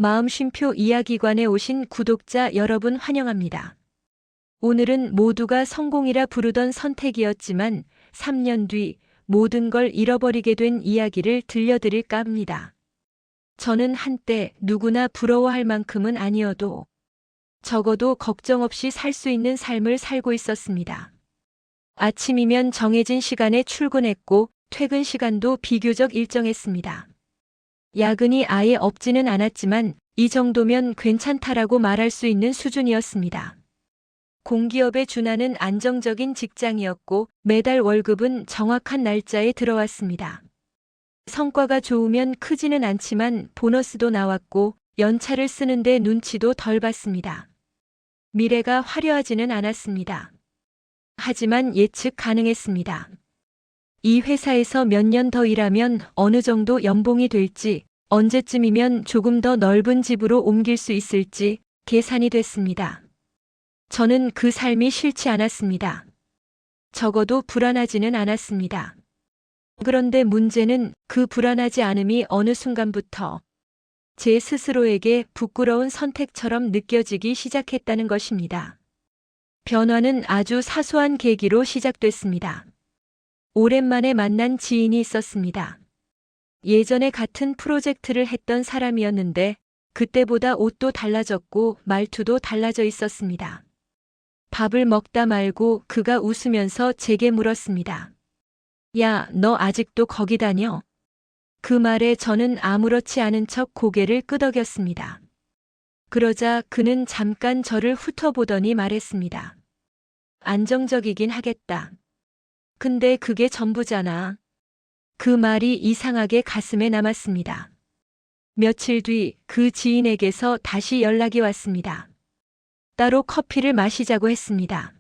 마음쉼표 이야기관에 오신 구독자 여러분 환영합니다. 오늘은 모두가 성공이라 부르던 선택이었지만 3년 뒤 모든 걸 잃어버리게 된 이야기를 들려드릴까 합니다. 저는 한때 누구나 부러워할 만큼은 아니어도 적어도 걱정 없이 살 수 있는 삶을 살고 있었습니다. 아침이면 정해진 시간에 출근했고 퇴근 시간도 비교적 일정했습니다. 야근이 아예 없지는 않았지만 이 정도면 괜찮다라고 말할 수 있는 수준이었습니다. 공기업에 준하는 안정적인 직장이었고 매달 월급은 정확한 날짜에 들어왔습니다. 성과가 좋으면 크지는 않지만 보너스도 나왔고 연차를 쓰는데 눈치도 덜 봤습니다. 미래가 화려하지는 않았습니다. 하지만 예측 가능했습니다. 이 회사에서 몇 년 더 일하면 어느 정도 연봉이 될지, 언제쯤이면 조금 더 넓은 집으로 옮길 수 있을지 계산이 됐습니다. 저는 그 삶이 싫지 않았습니다. 적어도 불안하지는 않았습니다. 그런데 문제는 그 불안하지 않음이 어느 순간부터 제 스스로에게 부끄러운 선택처럼 느껴지기 시작했다는 것입니다. 변화는 아주 사소한 계기로 시작됐습니다. 오랜만에 만난 지인이 있었습니다. 예전에 같은 프로젝트를 했던 사람이었는데 그때보다 옷도 달라졌고 말투도 달라져 있었습니다. 밥을 먹다 말고 그가 웃으면서 제게 물었습니다. 야, 너 아직도 거기 다녀? 그 말에 저는 아무렇지 않은 척 고개를 끄덕였습니다. 그러자 그는 잠깐 저를 훑어보더니 말했습니다. 안정적이긴 하겠다. 근데 그게 전부잖아. 그 말이 이상하게 가슴에 남았습니다. 며칠 뒤 그 지인에게서 다시 연락이 왔습니다. 따로 커피를 마시자고 했습니다.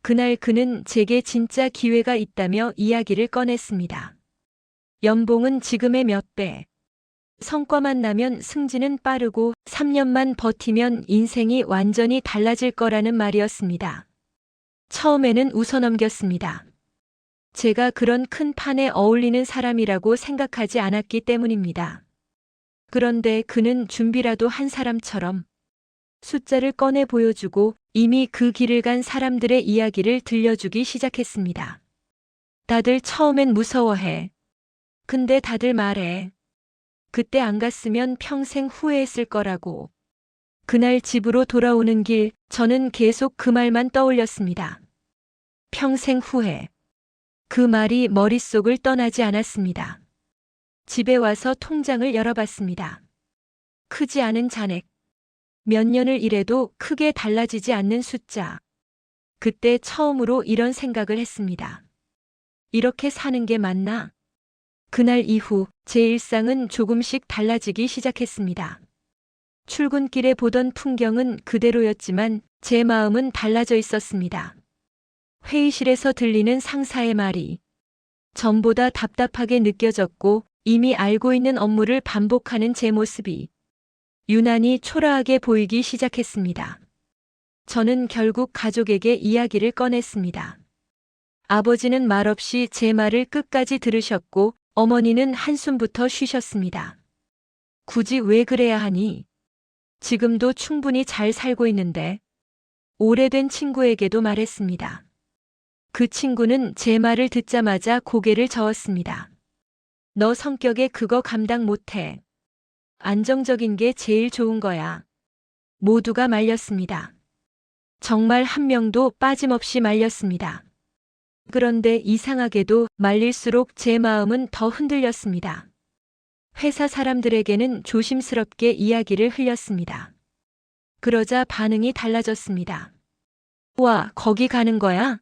그날 그는 제게 진짜 기회가 있다며 이야기를 꺼냈습니다. 연봉은 지금의 몇 배. 성과만 나면 승진은 빠르고 3년만 버티면 인생이 완전히 달라질 거라는 말이었습니다. 처음에는 웃어넘겼습니다. 제가 그런 큰 판에 어울리는 사람이라고 생각하지 않았기 때문입니다. 그런데 그는 준비라도 한 사람처럼 숫자를 꺼내 보여주고 이미 그 길을 간 사람들의 이야기를 들려주기 시작했습니다. 다들 처음엔 무서워해. 근데 다들 말해. 그때 안 갔으면 평생 후회했을 거라고. 그날 집으로 돌아오는 길, 저는 계속 그 말만 떠올렸습니다. 평생 후회. 그 말이 머릿속을 떠나지 않았습니다. 집에 와서 통장을 열어봤습니다. 크지 않은 잔액. 몇 년을 일해도 크게 달라지지 않는 숫자. 그때 처음으로 이런 생각을 했습니다. 이렇게 사는 게 맞나? 그날 이후 제 일상은 조금씩 달라지기 시작했습니다. 출근길에 보던 풍경은 그대로였지만 제 마음은 달라져 있었습니다. 회의실에서 들리는 상사의 말이 전보다 답답하게 느껴졌고 이미 알고 있는 업무를 반복하는 제 모습이 유난히 초라하게 보이기 시작했습니다. 저는 결국 가족에게 이야기를 꺼냈습니다. 아버지는 말없이 제 말을 끝까지 들으셨고 어머니는 한숨부터 쉬셨습니다. 굳이 왜 그래야 하니? 지금도 충분히 잘 살고 있는데. 오래된 친구에게도 말했습니다. 그 친구는 제 말을 듣자마자 고개를 저었습니다. 너 성격에 그거 감당 못해. 안정적인 게 제일 좋은 거야. 모두가 말렸습니다. 정말 한 명도 빠짐없이 말렸습니다. 그런데 이상하게도 말릴수록 제 마음은 더 흔들렸습니다. 회사 사람들에게는 조심스럽게 이야기를 흘렸습니다. 그러자 반응이 달라졌습니다. 와, 거기 가는 거야?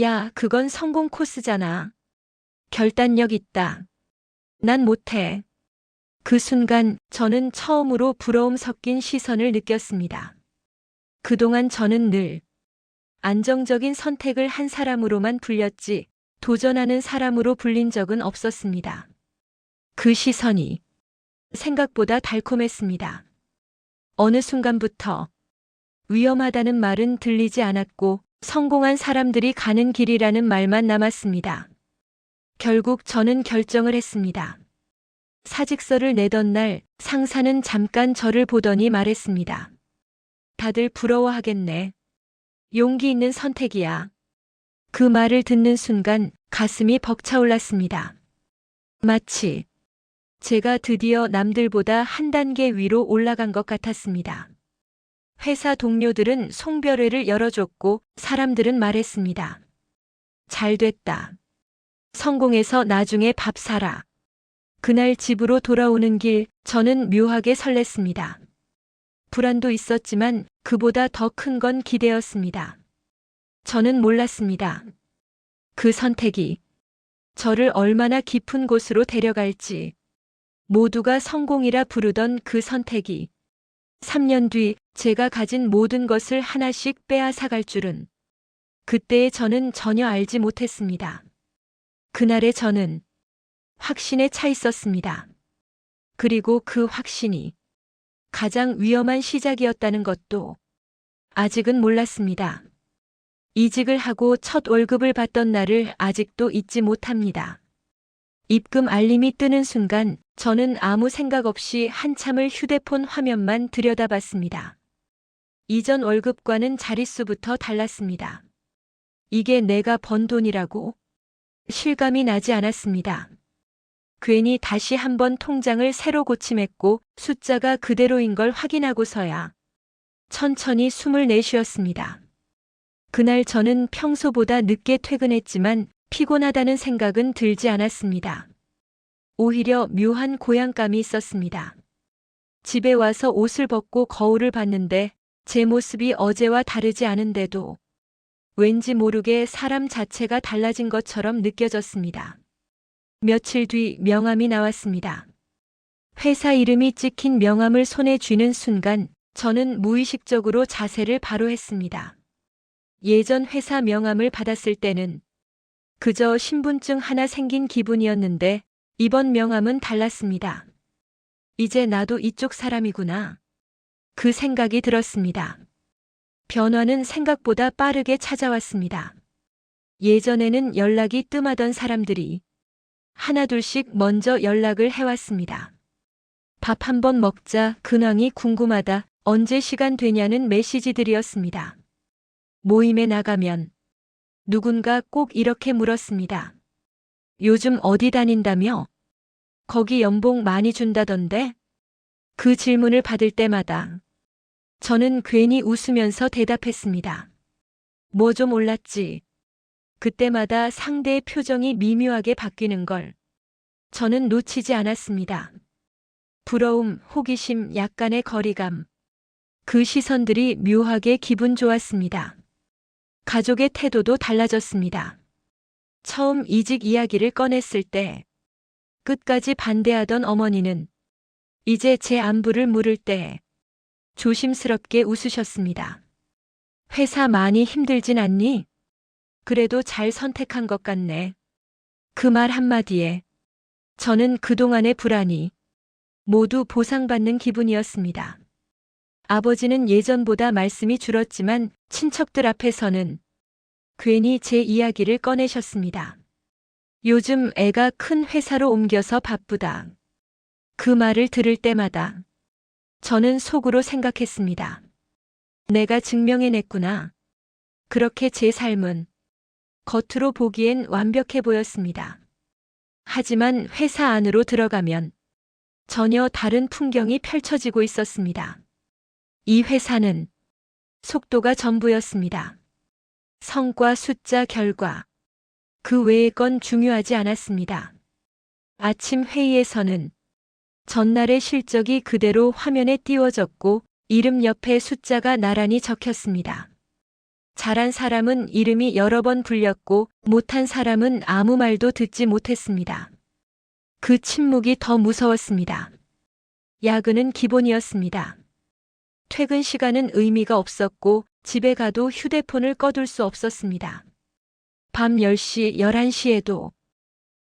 야, 그건 성공 코스잖아. 결단력 있다. 난 못해. 그 순간 저는 처음으로 부러움 섞인 시선을 느꼈습니다. 그동안 저는 늘 안정적인 선택을 한 사람으로만 불렸지 도전하는 사람으로 불린 적은 없었습니다. 그 시선이 생각보다 달콤했습니다. 어느 순간부터 위험하다는 말은 들리지 않았고 성공한 사람들이 가는 길이라는 말만 남았습니다. 결국 저는 결정을 했습니다. 사직서를 내던 날 상사는 잠깐 저를 보더니 말했습니다. 다들 부러워하겠네. 용기 있는 선택이야. 그 말을 듣는 순간 가슴이 벅차올랐습니다. 마치 제가 드디어 남들보다 한 단계 위로 올라간 것 같았습니다. 회사 동료들은 송별회를 열어줬고 사람들은 말했습니다. 잘 됐다. 성공해서 나중에 밥 사라. 그날 집으로 돌아오는 길 저는 묘하게 설렜습니다. 불안도 있었지만 그보다 더 큰 건 기대였습니다. 저는 몰랐습니다. 그 선택이 저를 얼마나 깊은 곳으로 데려갈지, 모두가 성공이라 부르던 그 선택이 3년 뒤 제가 가진 모든 것을 하나씩 빼앗아갈 줄은 그때의 저는 전혀 알지 못했습니다. 그날의 저는 확신에 차 있었습니다. 그리고 그 확신이 가장 위험한 시작이었다는 것도 아직은 몰랐습니다. 이직을 하고 첫 월급을 받던 날을 아직도 잊지 못합니다. 입금 알림이 뜨는 순간 저는 아무 생각 없이 한참을 휴대폰 화면만 들여다봤습니다. 이전 월급과는 자릿수부터 달랐습니다. 이게 내가 번 돈이라고? 실감이 나지 않았습니다. 괜히 다시 한번 통장을 새로 고침했고 숫자가 그대로인 걸 확인하고서야 천천히 숨을 내쉬었습니다. 그날 저는 평소보다 늦게 퇴근했지만 피곤하다는 생각은 들지 않았습니다. 오히려 묘한 고향감이 있었습니다. 집에 와서 옷을 벗고 거울을 봤는데 제 모습이 어제와 다르지 않은데도 왠지 모르게 사람 자체가 달라진 것처럼 느껴졌습니다. 며칠 뒤 명함이 나왔습니다. 회사 이름이 찍힌 명함을 손에 쥐는 순간 저는 무의식적으로 자세를 바로 했습니다. 예전 회사 명함을 받았을 때는 그저 신분증 하나 생긴 기분이었는데 이번 명함은 달랐습니다. 이제 나도 이쪽 사람이구나. 그 생각이 들었습니다. 변화는 생각보다 빠르게 찾아왔습니다. 예전에는 연락이 뜸하던 사람들이 하나둘씩 먼저 연락을 해왔습니다. 밥 한번 먹자, 근황이 궁금하다, 언제 시간 되냐는 메시지들이었습니다. 모임에 나가면 누군가 꼭 이렇게 물었습니다. 요즘 어디 다닌다며? 거기 연봉 많이 준다던데? 그 질문을 받을 때마다 저는 괜히 웃으면서 대답했습니다. 뭐 좀 올랐지. 그때마다 상대의 표정이 미묘하게 바뀌는 걸 저는 놓치지 않았습니다. 부러움, 호기심, 약간의 거리감. 그 시선들이 묘하게 기분 좋았습니다. 가족의 태도도 달라졌습니다. 처음 이직 이야기를 꺼냈을 때 끝까지 반대하던 어머니는 이제 제 안부를 물을 때 조심스럽게 웃으셨습니다. 회사 많이 힘들진 않니? 그래도 잘 선택한 것 같네. 그 말 한마디에 저는 그동안의 불안이 모두 보상받는 기분이었습니다. 아버지는 예전보다 말씀이 줄었지만 친척들 앞에서는 괜히 제 이야기를 꺼내셨습니다. 요즘 애가 큰 회사로 옮겨서 바쁘다. 그 말을 들을 때마다 저는 속으로 생각했습니다. 내가 증명해냈구나. 그렇게 제 삶은 겉으로 보기엔 완벽해 보였습니다. 하지만 회사 안으로 들어가면 전혀 다른 풍경이 펼쳐지고 있었습니다. 이 회사는 속도가 전부였습니다. 성과, 숫자, 결과. 그 외의 건 중요하지 않았습니다. 아침 회의에서는 전날의 실적이 그대로 화면에 띄워졌고 이름 옆에 숫자가 나란히 적혔습니다. 잘한 사람은 이름이 여러 번 불렸고 못한 사람은 아무 말도 듣지 못했습니다. 그 침묵이 더 무서웠습니다. 야근은 기본이었습니다. 퇴근 시간은 의미가 없었고 집에 가도 휴대폰을 꺼둘 수 없었습니다. 밤 10시, 11시에도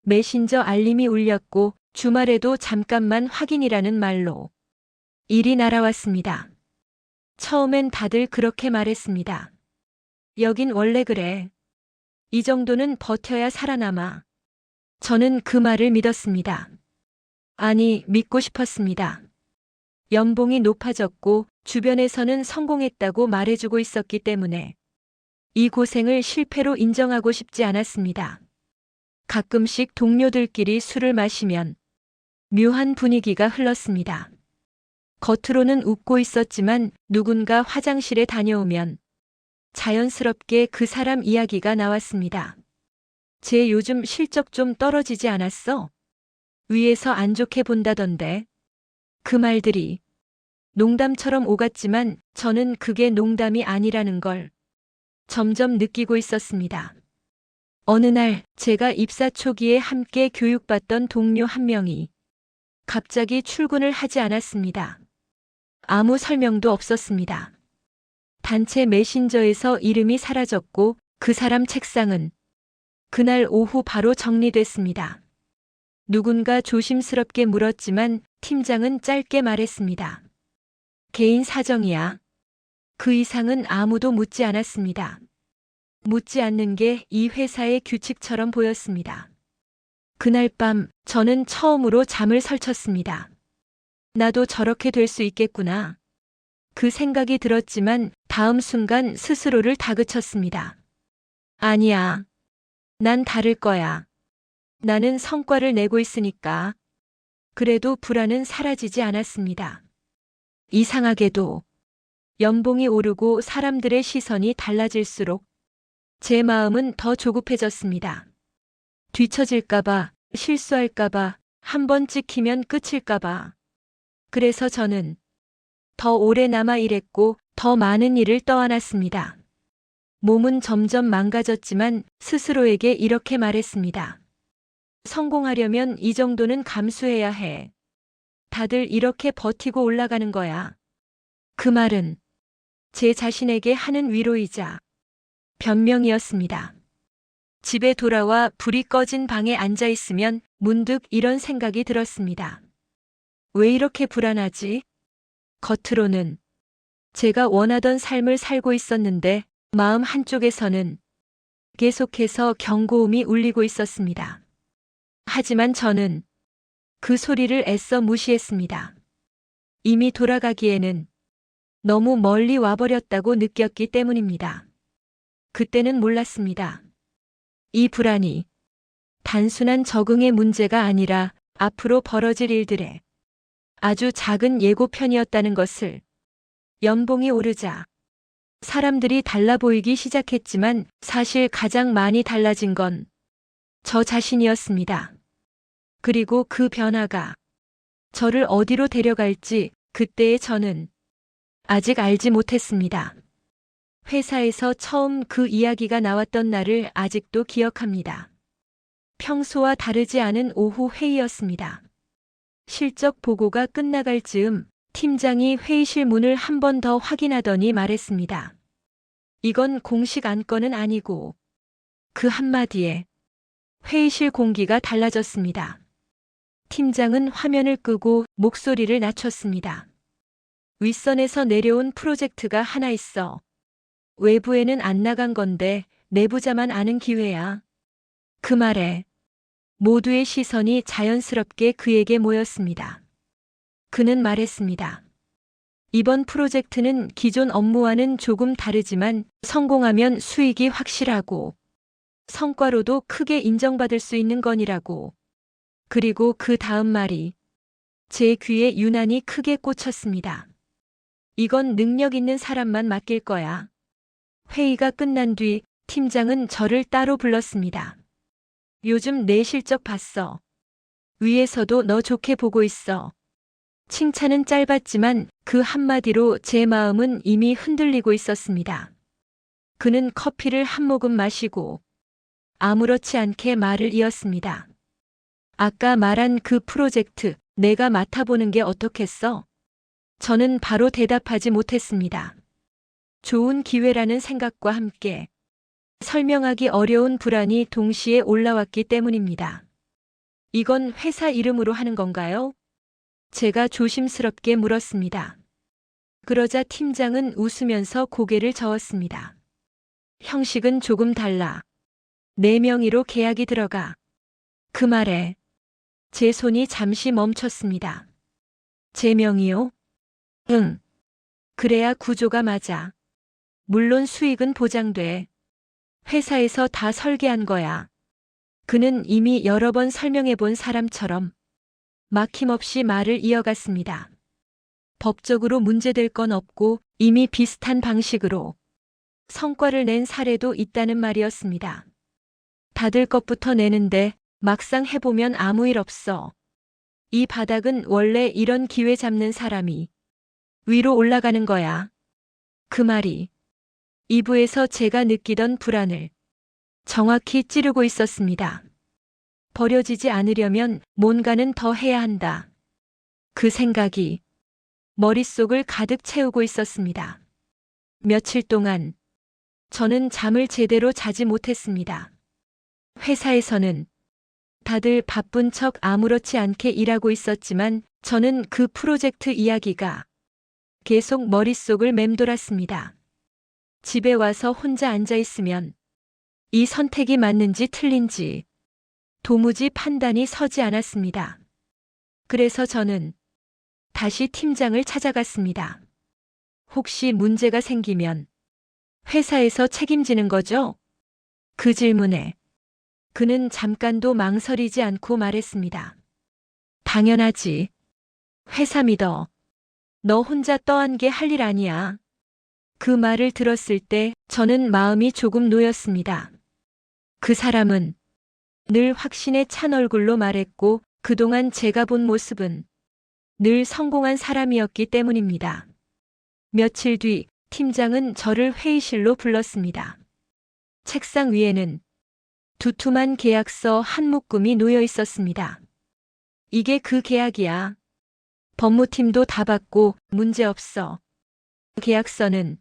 메신저 알림이 울렸고 주말에도 잠깐만 확인이라는 말로 일이 날아왔습니다. 처음엔 다들 그렇게 말했습니다. 여긴 원래 그래. 이 정도는 버텨야 살아남아. 저는 그 말을 믿었습니다. 아니, 믿고 싶었습니다. 연봉이 높아졌고 주변에서는 성공했다고 말해주고 있었기 때문에 이 고생을 실패로 인정하고 싶지 않았습니다. 가끔씩 동료들끼리 술을 마시면 묘한 분위기가 흘렀습니다. 겉으로는 웃고 있었지만 누군가 화장실에 다녀오면 자연스럽게 그 사람 이야기가 나왔습니다. 쟤 요즘 실적 좀 떨어지지 않았어? 위에서 안 좋게 본다던데. 그 말들이 농담처럼 오갔지만 저는 그게 농담이 아니라는 걸 점점 느끼고 있었습니다. 어느 날 제가 입사 초기에 함께 교육받던 동료 한 명이 갑자기 출근을 하지 않았습니다. 아무 설명도 없었습니다. 단체 메신저에서 이름이 사라졌고 그 사람 책상은 그날 오후 바로 정리됐습니다. 누군가 조심스럽게 물었지만 팀장은 짧게 말했습니다. 개인 사정이야. 그 이상은 아무도 묻지 않았습니다. 묻지 않는 게 이 회사의 규칙처럼 보였습니다. 그날 밤 저는 처음으로 잠을 설쳤습니다. 나도 저렇게 될 수 있겠구나. 그 생각이 들었지만 다음 순간 스스로를 다그쳤습니다. 아니야. 난 다를 거야. 나는 성과를 내고 있으니까. 그래도 불안은 사라지지 않았습니다. 이상하게도 연봉이 오르고 사람들의 시선이 달라질수록 제 마음은 더 조급해졌습니다. 뒤처질까봐, 실수할까봐, 한 번 찍히면 끝일까봐. 그래서 저는 더 오래 남아 일했고 더 많은 일을 떠안았습니다. 몸은 점점 망가졌지만 스스로에게 이렇게 말했습니다. 성공하려면 이 정도는 감수해야 해. 다들 이렇게 버티고 올라가는 거야. 그 말은 제 자신에게 하는 위로이자 변명이었습니다. 집에 돌아와 불이 꺼진 방에 앉아 있으면 문득 이런 생각이 들었습니다. 왜 이렇게 불안하지? 겉으로는 제가 원하던 삶을 살고 있었는데 마음 한쪽에서는 계속해서 경고음이 울리고 있었습니다. 하지만 저는 그 소리를 애써 무시했습니다. 이미 돌아가기에는 너무 멀리 와버렸다고 느꼈기 때문입니다. 그때는 몰랐습니다. 이 불안이 단순한 적응의 문제가 아니라 앞으로 벌어질 일들의 아주 작은 예고편이었다는 것을. 연봉이 오르자 사람들이 달라 보이기 시작했지만 사실 가장 많이 달라진 건 저 자신이었습니다. 그리고 그 변화가 저를 어디로 데려갈지 그때의 저는 아직 알지 못했습니다. 회사에서 처음 그 이야기가 나왔던 날을 아직도 기억합니다. 평소와 다르지 않은 오후 회의였습니다. 실적 보고가 끝나갈 즈음 팀장이 회의실 문을 한 번 더 확인하더니 말했습니다. 이건 공식 안건은 아니고. 그 한마디에 회의실 공기가 달라졌습니다. 팀장은 화면을 끄고 목소리를 낮췄습니다. 윗선에서 내려온 프로젝트가 하나 있어. 외부에는 안 나간 건데 내부자만 아는 기회야. 그 말에 모두의 시선이 자연스럽게 그에게 모였습니다. 그는 말했습니다. 이번 프로젝트는 기존 업무와는 조금 다르지만 성공하면 수익이 확실하고 성과로도 크게 인정받을 수 있는 건이라고. 그리고 그 다음 말이 제 귀에 유난히 크게 꽂혔습니다. 이건 능력 있는 사람만 맡길 거야. 회의가 끝난 뒤 팀장은 저를 따로 불렀습니다. 요즘 내 실적 봤어. 위에서도 너 좋게 보고 있어. 칭찬은 짧았지만 그 한마디로 제 마음은 이미 흔들리고 있었습니다. 그는 커피를 한 모금 마시고 아무렇지 않게 말을 이었습니다. 아까 말한 그 프로젝트 내가 맡아보는 게 어떻겠어? 저는 바로 대답하지 못했습니다. 좋은 기회라는 생각과 함께 설명하기 어려운 불안이 동시에 올라왔기 때문입니다. 이건 회사 이름으로 하는 건가요? 제가 조심스럽게 물었습니다. 그러자 팀장은 웃으면서 고개를 저었습니다. 형식은 조금 달라. 내 명의로 계약이 들어가. 그 말에 제 손이 잠시 멈췄습니다. 제 명의요? 응. 그래야 구조가 맞아. 물론 수익은 보장돼. 회사에서 다 설계한 거야. 그는 이미 여러 번 설명해 본 사람처럼 막힘없이 말을 이어갔습니다. 법적으로 문제될 건 없고 이미 비슷한 방식으로 성과를 낸 사례도 있다는 말이었습니다. 다들 것부터 내는데 막상 해보면 아무 일 없어. 이 바닥은 원래 이런 기회 잡는 사람이 위로 올라가는 거야. 그 말이 이부에서 제가 느끼던 불안을 정확히 찌르고 있었습니다. 버려지지 않으려면 뭔가는 더 해야 한다. 그 생각이 머릿속을 가득 채우고 있었습니다. 며칠 동안 저는 잠을 제대로 자지 못했습니다. 회사에서는 다들 바쁜 척 아무렇지 않게 일하고 있었지만 저는 그 프로젝트 이야기가 계속 머릿속을 맴돌았습니다. 집에 와서 혼자 앉아 있으면 이 선택이 맞는지 틀린지 도무지 판단이 서지 않았습니다. 그래서 저는 다시 팀장을 찾아갔습니다. 혹시 문제가 생기면 회사에서 책임지는 거죠? 그 질문에 그는 잠깐도 망설이지 않고 말했습니다. 당연하지. 회사 믿어. 너 혼자 떠안게 할 일 아니야. 그 말을 들었을 때 저는 마음이 조금 놓였습니다. 그 사람은 늘 확신에 찬 얼굴로 말했고 그동안 제가 본 모습은 늘 성공한 사람이었기 때문입니다. 며칠 뒤 팀장은 저를 회의실로 불렀습니다. 책상 위에는 두툼한 계약서 한 묶음이 놓여 있었습니다. 이게 그 계약이야. 법무팀도 다 받고 문제 없어. 계약서는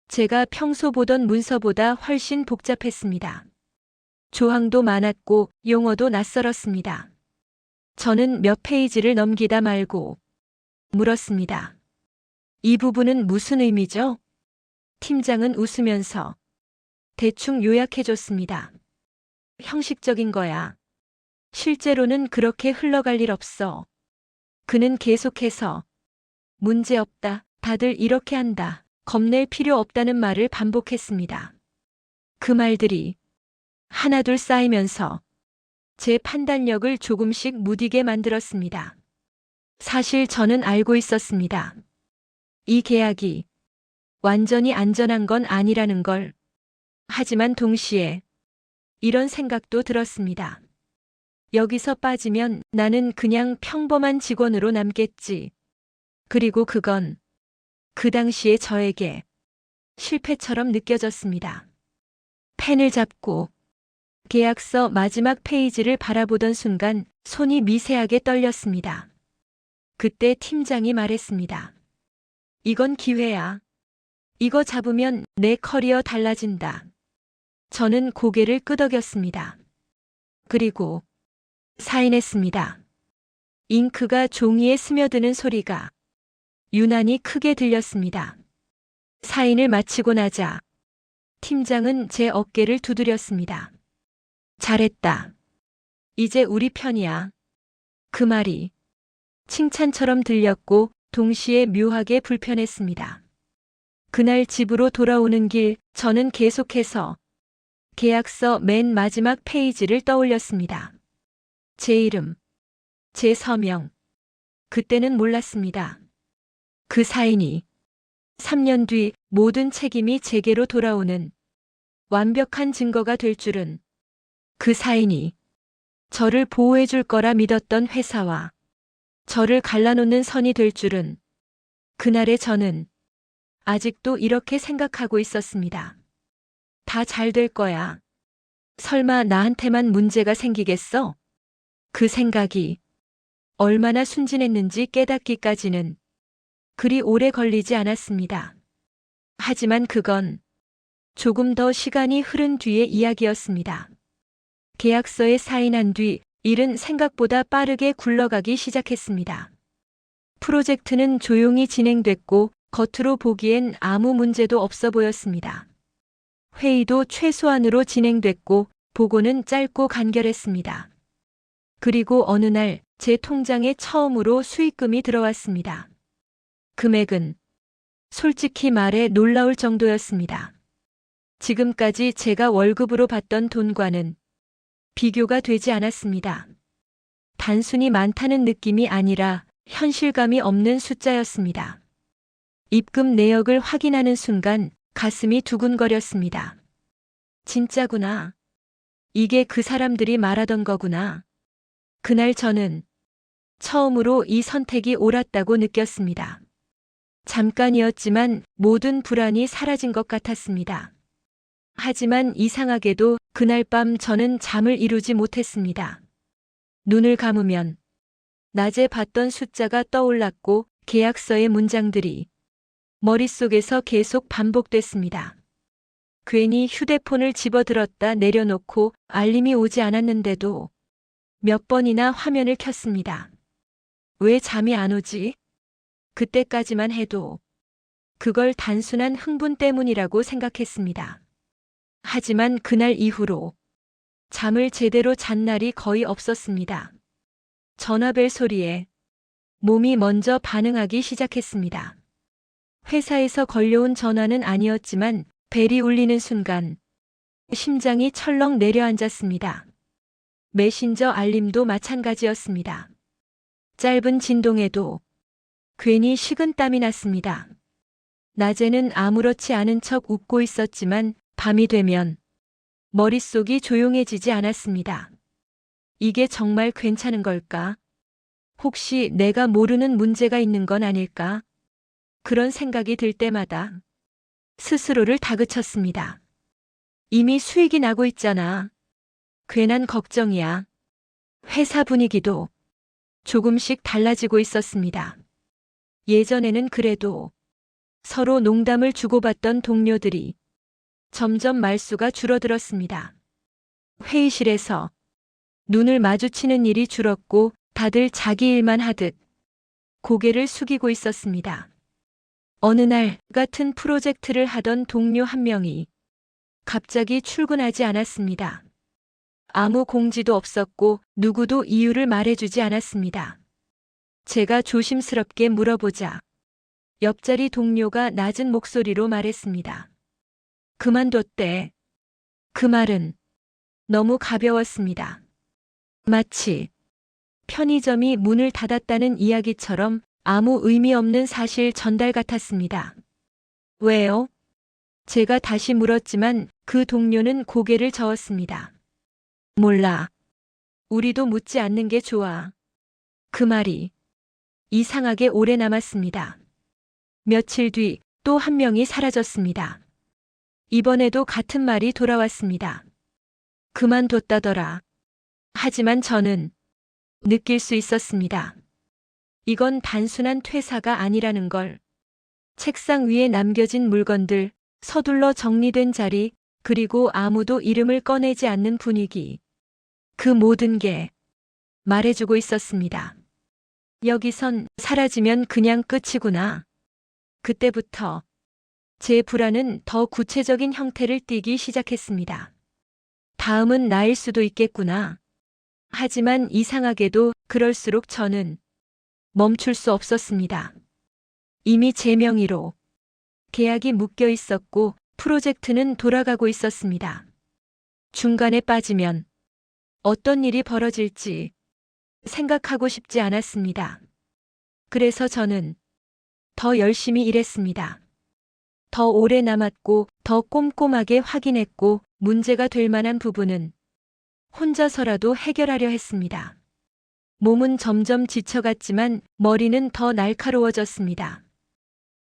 제가 평소 보던 문서보다 훨씬 복잡했습니다. 조항도 많았고 용어도 낯설었습니다. 저는 몇 페이지를 넘기다 말고 물었습니다. 이 부분은 무슨 의미죠? 팀장은 웃으면서 대충 요약해줬습니다. 형식적인 거야. 실제로는 그렇게 흘러갈 일 없어. 그는 계속해서 문제 없다. 다들 이렇게 한다. 겁낼 필요 없다는 말을 반복했습니다. 그 말들이 하나둘 쌓이면서 제 판단력을 조금씩 무디게 만들었습니다. 사실 저는 알고 있었습니다. 이 계약이 완전히 안전한 건 아니라는 걸. 하지만 동시에 이런 생각도 들었습니다. 여기서 빠지면 나는 그냥 평범한 직원으로 남겠지. 그리고 그건 그 당시에 저에게 실패처럼 느껴졌습니다. 펜을 잡고 계약서 마지막 페이지를 바라보던 순간 손이 미세하게 떨렸습니다. 그때 팀장이 말했습니다. 이건 기회야. 이거 잡으면 내 커리어 달라진다. 저는 고개를 끄덕였습니다. 그리고 사인했습니다. 잉크가 종이에 스며드는 소리가 유난히 크게 들렸습니다. 사인을 마치고 나자 팀장은 제 어깨를 두드렸습니다. 잘했다. 이제 우리 편이야. 그 말이 칭찬처럼 들렸고 동시에 묘하게 불편했습니다. 그날 집으로 돌아오는 길 저는 계속해서 계약서 맨 마지막 페이지를 떠올렸습니다. 제 이름, 제 서명. 그때는 몰랐습니다. 그 사인이 3년 뒤 모든 책임이 제게로 돌아오는 완벽한 증거가 될 줄은, 그 사인이 저를 보호해 줄 거라 믿었던 회사와 저를 갈라놓는 선이 될 줄은, 그날의 저는 아직도 이렇게 생각하고 있었습니다. 다 잘 될 거야. 설마 나한테만 문제가 생기겠어? 그 생각이 얼마나 순진했는지 깨닫기까지는 그리 오래 걸리지 않았습니다. 하지만 그건 조금 더 시간이 흐른 뒤의 이야기였습니다. 계약서에 사인한 뒤 일은 생각보다 빠르게 굴러가기 시작했습니다. 프로젝트는 조용히 진행됐고 겉으로 보기엔 아무 문제도 없어 보였습니다. 회의도 최소한으로 진행됐고 보고는 짧고 간결했습니다. 그리고 어느 날 제 통장에 처음으로 수익금이 들어왔습니다. 금액은 솔직히 말해 놀라울 정도였습니다. 지금까지 제가 월급으로 받던 돈과는 비교가 되지 않았습니다. 단순히 많다는 느낌이 아니라 현실감이 없는 숫자였습니다. 입금 내역을 확인하는 순간 가슴이 두근거렸습니다. 진짜구나. 이게 그 사람들이 말하던 거구나. 그날 저는 처음으로 이 선택이 옳았다고 느꼈습니다. 잠깐이었지만 모든 불안이 사라진 것 같았습니다. 하지만 이상하게도 그날 밤 저는 잠을 이루지 못했습니다. 눈을 감으면 낮에 봤던 숫자가 떠올랐고 계약서의 문장들이 머릿속에서 계속 반복됐습니다. 괜히 휴대폰을 집어들었다 내려놓고 알림이 오지 않았는데도 몇 번이나 화면을 켰습니다. 왜 잠이 안 오지? 그때까지만 해도 그걸 단순한 흥분 때문이라고 생각했습니다. 하지만 그날 이후로 잠을 제대로 잔 날이 거의 없었습니다. 전화벨 소리에 몸이 먼저 반응하기 시작했습니다. 회사에서 걸려온 전화는 아니었지만 벨이 울리는 순간 심장이 철렁 내려앉았습니다. 메신저 알림도 마찬가지였습니다. 짧은 진동에도 괜히 식은땀이 났습니다. 낮에는 아무렇지 않은 척 웃고 있었지만 밤이 되면 머릿속이 조용해지지 않았습니다. 이게 정말 괜찮은 걸까? 혹시 내가 모르는 문제가 있는 건 아닐까? 그런 생각이 들 때마다 스스로를 다그쳤습니다. 이미 수익이 나고 있잖아. 괜한 걱정이야. 회사 분위기도 조금씩 달라지고 있었습니다. 예전에는 그래도 서로 농담을 주고받던 동료들이 점점 말수가 줄어들었습니다. 회의실에서 눈을 마주치는 일이 줄었고 다들 자기 일만 하듯 고개를 숙이고 있었습니다. 어느 날 같은 프로젝트를 하던 동료 한 명이 갑자기 출근하지 않았습니다. 아무 공지도 없었고 누구도 이유를 말해주지 않았습니다. 제가 조심스럽게 물어보자 옆자리 동료가 낮은 목소리로 말했습니다. 그만뒀대. 그 말은 너무 가벼웠습니다. 마치 편의점이 문을 닫았다는 이야기처럼 아무 의미 없는 사실 전달 같았습니다. 왜요? 제가 다시 물었지만 그 동료는 고개를 저었습니다. 몰라. 우리도 묻지 않는 게 좋아. 그 말이 이상하게 오래 남았습니다. 며칠 뒤 또 한 명이 사라졌습니다. 이번에도 같은 말이 돌아왔습니다. 그만뒀다더라. 하지만 저는 느낄 수 있었습니다. 이건 단순한 퇴사가 아니라는 걸. 책상 위에 남겨진 물건들, 서둘러 정리된 자리, 그리고 아무도 이름을 꺼내지 않는 분위기. 그 모든 게 말해주고 있었습니다. 여기선 사라지면 그냥 끝이구나. 그때부터 제 불안은 더 구체적인 형태를 띠기 시작했습니다. 다음은 나일 수도 있겠구나. 하지만 이상하게도 그럴수록 저는 멈출 수 없었습니다. 이미 제 명의로 계약이 묶여 있었고 프로젝트는 돌아가고 있었습니다. 중간에 빠지면 어떤 일이 벌어질지 생각하고 싶지 않았습니다. 그래서 저는 더 열심히 일했습니다. 더 오래 남았고 더 꼼꼼하게 확인했고 문제가 될 만한 부분은 혼자서라도 해결하려 했습니다. 몸은 점점 지쳐갔지만 머리는 더 날카로워졌습니다.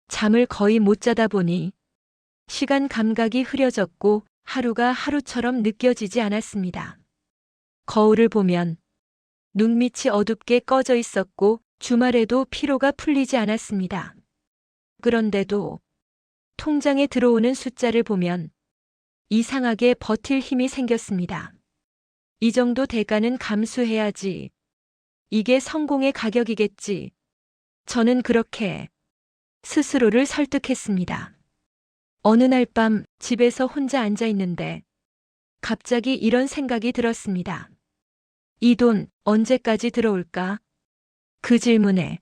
잠을 거의 못 자다 보니 시간 감각이 흐려졌고 하루가 하루처럼 느껴지지 않았습니다. 거울을 보면 눈밑이 어둡게 꺼져 있었고 주말에도 피로가 풀리지 않았습니다. 그런데도 통장에 들어오는 숫자를 보면 이상하게 버틸 힘이 생겼습니다. 이 정도 대가는 감수해야지. 이게 성공의 가격이겠지. 저는 그렇게 스스로를 설득했습니다. 어느 날 밤 집에서 혼자 앉아 있는데 갑자기 이런 생각이 들었습니다. 이 돈 언제까지 들어올까? 그 질문에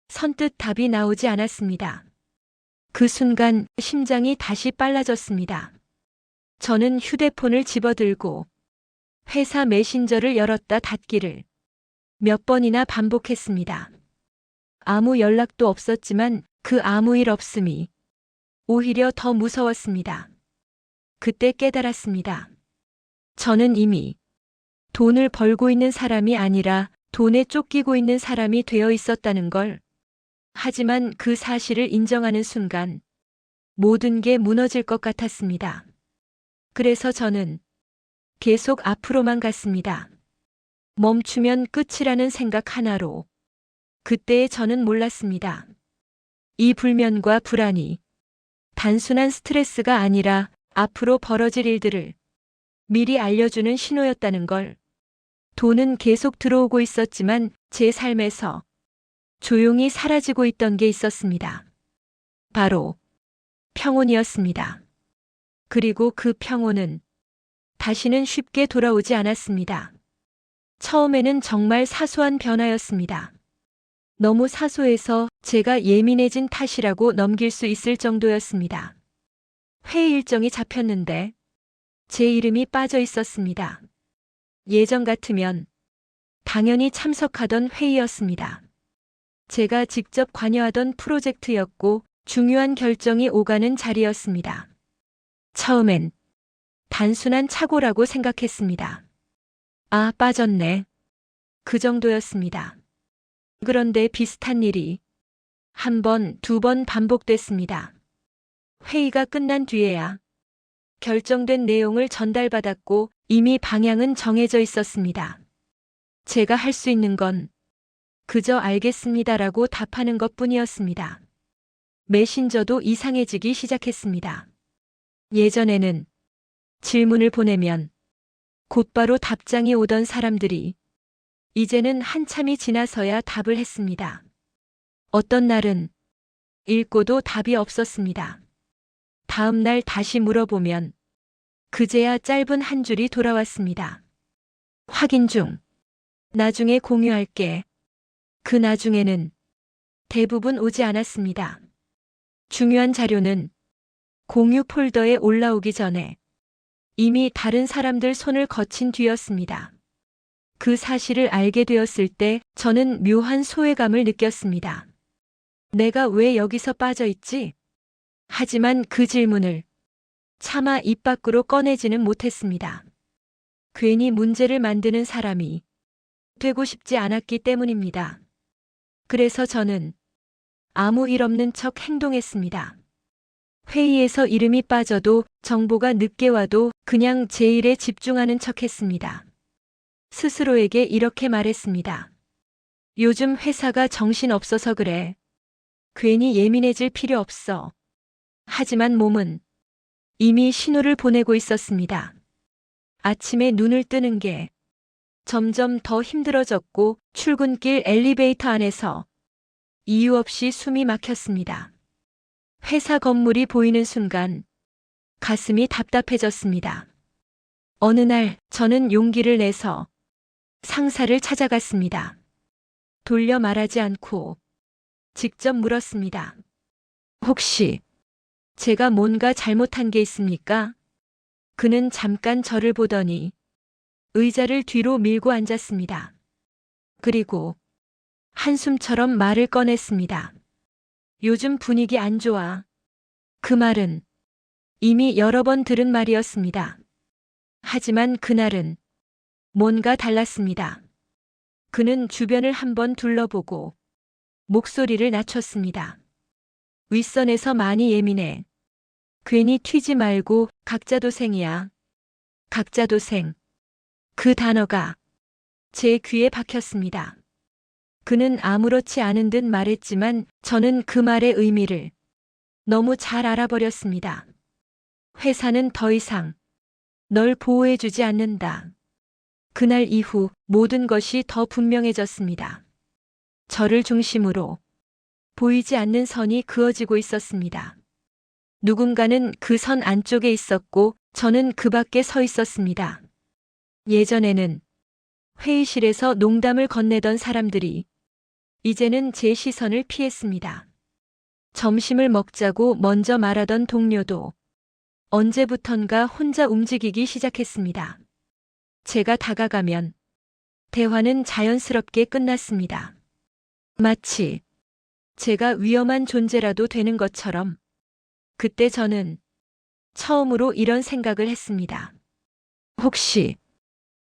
선뜻 답이 나오지 않았습니다. 그 순간 심장이 다시 빨라졌습니다. 저는 휴대폰을 집어들고 회사 메신저를 열었다 닫기를 몇 번이나 반복했습니다. 아무 연락도 없었지만 그 아무 일 없음이 오히려 더 무서웠습니다. 그때 깨달았습니다. 저는 이미 돈을 벌고 있는 사람이 아니라 돈에 쫓기고 있는 사람이 되어 있었다는 걸. 하지만 그 사실을 인정하는 순간 모든 게 무너질 것 같았습니다. 그래서 저는 계속 앞으로만 갔습니다. 멈추면 끝이라는 생각 하나로. 그때의 저는 몰랐습니다. 이 불면과 불안이 단순한 스트레스가 아니라 앞으로 벌어질 일들을 미리 알려주는 신호였다는 걸. 돈은 계속 들어오고 있었지만 제 삶에서 조용히 사라지고 있던 게 있었습니다. 바로 평온이었습니다. 그리고 그 평온은 다시는 쉽게 돌아오지 않았습니다. 처음에는 정말 사소한 변화였습니다. 너무 사소해서 제가 예민해진 탓이라고 넘길 수 있을 정도였습니다. 회의 일정이 잡혔는데 제 이름이 빠져 있었습니다. 예전 같으면 당연히 참석하던 회의였습니다. 제가 직접 관여하던 프로젝트였고 중요한 결정이 오가는 자리였습니다. 처음엔 단순한 착오라고 생각했습니다. 아, 빠졌네. 그 정도였습니다. 그런데 비슷한 일이 한 번, 두 번 반복됐습니다. 회의가 끝난 뒤에야 결정된 내용을 전달받았고 이미 방향은 정해져 있었습니다. 제가 할 수 있는 건 그저 알겠습니다라고 답하는 것뿐이었습니다. 메신저도 이상해지기 시작했습니다. 예전에는 질문을 보내면 곧바로 답장이 오던 사람들이 이제는 한참이 지나서야 답을 했습니다. 어떤 날은 읽고도 답이 없었습니다. 다음 날 다시 물어보면 그제야 짧은 한 줄이 돌아왔습니다. 확인 중. 나중에 공유할게. 그 나중에는 대부분 오지 않았습니다. 중요한 자료는 공유 폴더에 올라오기 전에 이미 다른 사람들 손을 거친 뒤였습니다. 그 사실을 알게 되었을 때 저는 묘한 소외감을 느꼈습니다. 내가 왜 여기서 빠져 있지? 하지만 그 질문을 차마 입 밖으로 꺼내지는 못했습니다. 괜히 문제를 만드는 사람이 되고 싶지 않았기 때문입니다. 그래서 저는 아무 일 없는 척 행동했습니다. 회의에서 이름이 빠져도 정보가 늦게 와도 그냥 제 일에 집중하는 척 했습니다. 스스로에게 이렇게 말했습니다. 요즘 회사가 정신없어서 그래. 괜히 예민해질 필요 없어. 하지만 몸은 이미 신호를 보내고 있었습니다. 아침에 눈을 뜨는 게 점점 더 힘들어졌고 출근길 엘리베이터 안에서 이유 없이 숨이 막혔습니다. 회사 건물이 보이는 순간 가슴이 답답해졌습니다. 어느 날 저는 용기를 내서 상사를 찾아갔습니다. 돌려 말하지 않고 직접 물었습니다. 혹시 제가 뭔가 잘못한 게 있습니까? 그는 잠깐 저를 보더니 의자를 뒤로 밀고 앉았습니다. 그리고 한숨처럼 말을 꺼냈습니다. 요즘 분위기 안 좋아. 그 말은 이미 여러 번 들은 말이었습니다. 하지만 그날은 뭔가 달랐습니다. 그는 주변을 한번 둘러보고 목소리를 낮췄습니다. 윗선에서 많이 예민해. 괜히 튀지 말고 각자 도생이야. 각자 도생. 그 단어가 제 귀에 박혔습니다. 그는 아무렇지 않은 듯 말했지만 저는 그 말의 의미를 너무 잘 알아버렸습니다. 회사는 더 이상 널 보호해주지 않는다. 그날 이후 모든 것이 더 분명해졌습니다. 저를 중심으로 보이지 않는 선이 그어지고 있었습니다. 누군가는 그 선 안쪽에 있었고 저는 그 밖에 서 있었습니다. 예전에는 회의실에서 농담을 건네던 사람들이 이제는 제 시선을 피했습니다. 점심을 먹자고 먼저 말하던 동료도 언제부턴가 혼자 움직이기 시작했습니다. 제가 다가가면 대화는 자연스럽게 끝났습니다. 마치 제가 위험한 존재라도 되는 것처럼. 그때 저는 처음으로 이런 생각을 했습니다. 혹시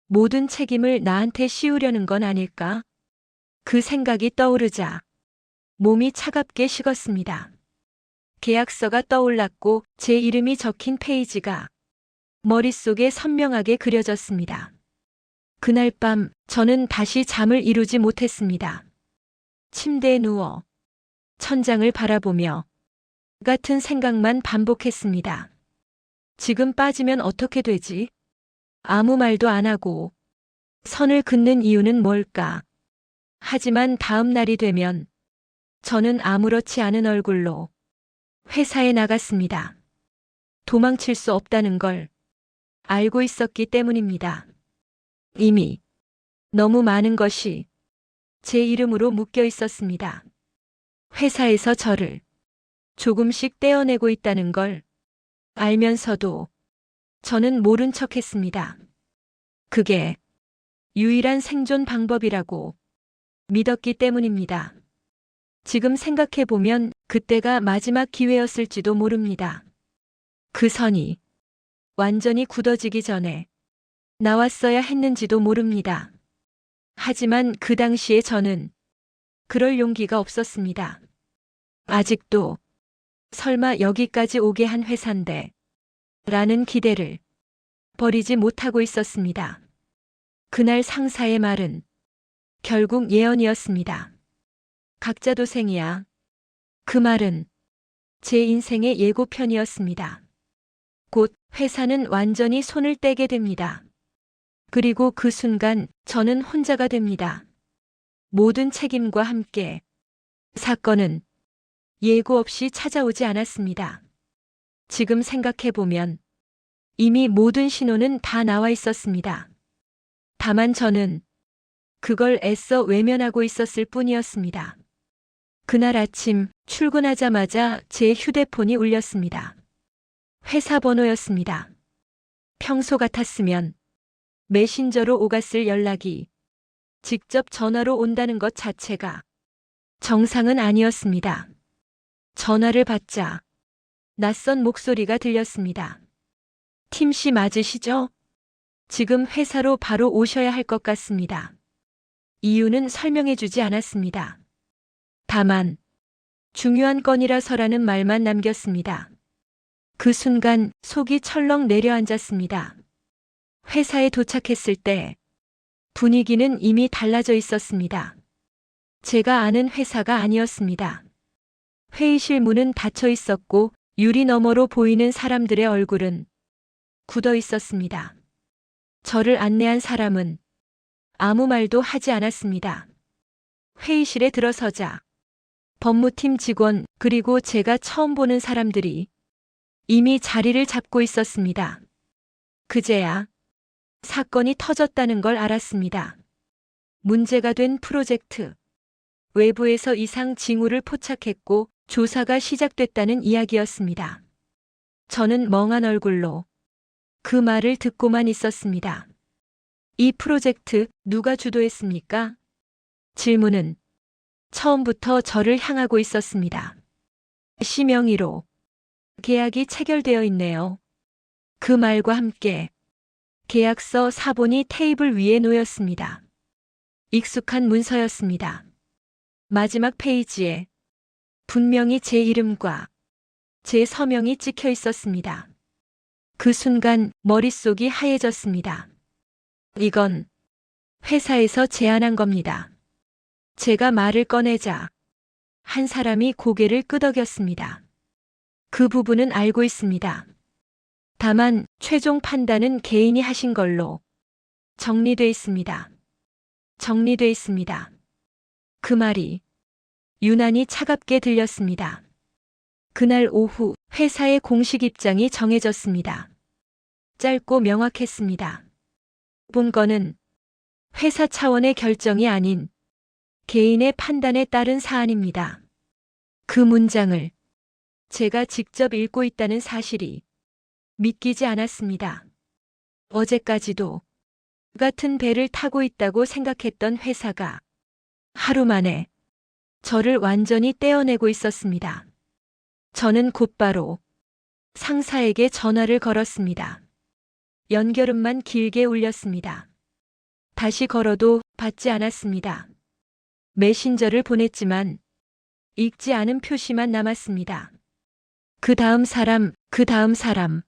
모든 책임을 나한테 씌우려는 건 아닐까? 그 생각이 떠오르자 몸이 차갑게 식었습니다. 계약서가 떠올랐고 제 이름이 적힌 페이지가 머릿속에 선명하게 그려졌습니다. 그날 밤 저는 다시 잠을 이루지 못했습니다. 침대에 누워 천장을 바라보며 같은 생각만 반복했습니다. 지금 빠지면 어떻게 되지? 아무 말도 안 하고 선을 긋는 이유는 뭘까? 하지만 다음 날이 되면 저는 아무렇지 않은 얼굴로 회사에 나갔습니다. 도망칠 수 없다는 걸 알고 있었기 때문입니다. 이미 너무 많은 것이 제 이름으로 묶여 있었습니다. 회사에서 저를 조금씩 떼어내고 있다는 걸 알면서도 저는 모른 척 했습니다. 그게 유일한 생존 방법이라고 믿었기 때문입니다. 지금 생각해보면 그때가 마지막 기회였을지도 모릅니다. 그 선이 완전히 굳어지기 전에 나왔어야 했는지도 모릅니다. 하지만 그 당시에 저는 그럴 용기가 없었습니다. 아직도 설마 여기까지 오게 한 회사인데 라는 기대를 버리지 못하고 있었습니다. 그날 상사의 말은 결국 예언이었습니다. 각자 도생이야. 그 말은 제 인생의 예고편이었습니다. 곧 회사는 완전히 손을 떼게 됩니다. 그리고 그 순간 저는 혼자가 됩니다. 모든 책임과 함께 사건은 예고 없이 찾아오지 않았습니다. 지금 생각해보면 이미 모든 신호는 다 나와 있었습니다. 다만 저는 그걸 애써 외면하고 있었을 뿐이었습니다. 그날 아침 출근하자마자 제 휴대폰이 울렸습니다. 회사 번호였습니다. 평소 같았으면 메신저로 오갔을 연락이 직접 전화로 온다는 것 자체가 정상은 아니었습니다. 전화를 받자 낯선 목소리가 들렸습니다. 팀 씨 맞으시죠? 지금 회사로 바로 오셔야 할 것 같습니다. 이유는 설명해 주지 않았습니다. 다만 중요한 건이라서라는 말만 남겼습니다. 그 순간 속이 철렁 내려앉았습니다. 회사에 도착했을 때 분위기는 이미 달라져 있었습니다. 제가 아는 회사가 아니었습니다. 회의실 문은 닫혀 있었고 유리 너머로 보이는 사람들의 얼굴은 굳어 있었습니다. 저를 안내한 사람은 아무 말도 하지 않았습니다. 회의실에 들어서자 법무팀 직원 그리고 제가 처음 보는 사람들이 이미 자리를 잡고 있었습니다. 그제야 사건이 터졌다는 걸 알았습니다. 문제가 된 프로젝트. 외부에서 이상 징후를 포착했고 조사가 시작됐다는 이야기였습니다. 저는 멍한 얼굴로 그 말을 듣고만 있었습니다. 이 프로젝트 누가 주도했습니까? 질문은 처음부터 저를 향하고 있었습니다. 시명의로 계약이 체결되어 있네요. 그 말과 함께 계약서 사본이 테이블 위에 놓였습니다. 익숙한 문서였습니다. 마지막 페이지에 분명히 제 이름과 제 서명이 찍혀 있었습니다. 그 순간 머릿속이 하얘졌습니다. 이건 회사에서 제안한 겁니다. 제가 말을 꺼내자 한 사람이 고개를 끄덕였습니다. 그 부분은 알고 있습니다. 다만 최종 판단은 개인이 하신 걸로 정리돼 있습니다. 정리돼 있습니다. 그 말이 유난히 차갑게 들렸습니다. 그날 오후 회사의 공식 입장이 정해졌습니다. 짧고 명확했습니다. 본 건은 회사 차원의 결정이 아닌 개인의 판단에 따른 사안입니다. 그 문장을 제가 직접 읽고 있다는 사실이 믿기지 않았습니다. 어제까지도 같은 배를 타고 있다고 생각했던 회사가 하루 만에 저를 완전히 떼어내고 있었습니다. 저는 곧바로 상사에게 전화를 걸었습니다. 연결음만 길게 울렸습니다. 다시 걸어도 받지 않았습니다. 메신저를 보냈지만 읽지 않은 표시만 남았습니다. 그 다음 사람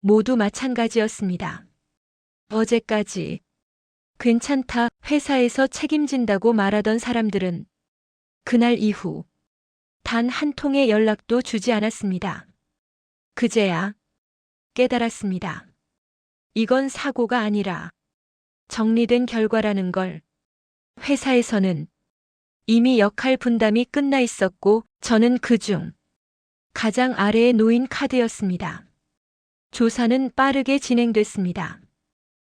모두 마찬가지였습니다. 어제까지 괜찮다, 회사에서 책임진다고 말하던 사람들은 그날 이후 단 한 통의 연락도 주지 않았습니다. 그제야 깨달았습니다. 이건 사고가 아니라 정리된 결과라는 걸. 회사에서는 이미 역할 분담이 끝나 있었고 저는 그중 가장 아래에 놓인 카드였습니다. 조사는 빠르게 진행됐습니다.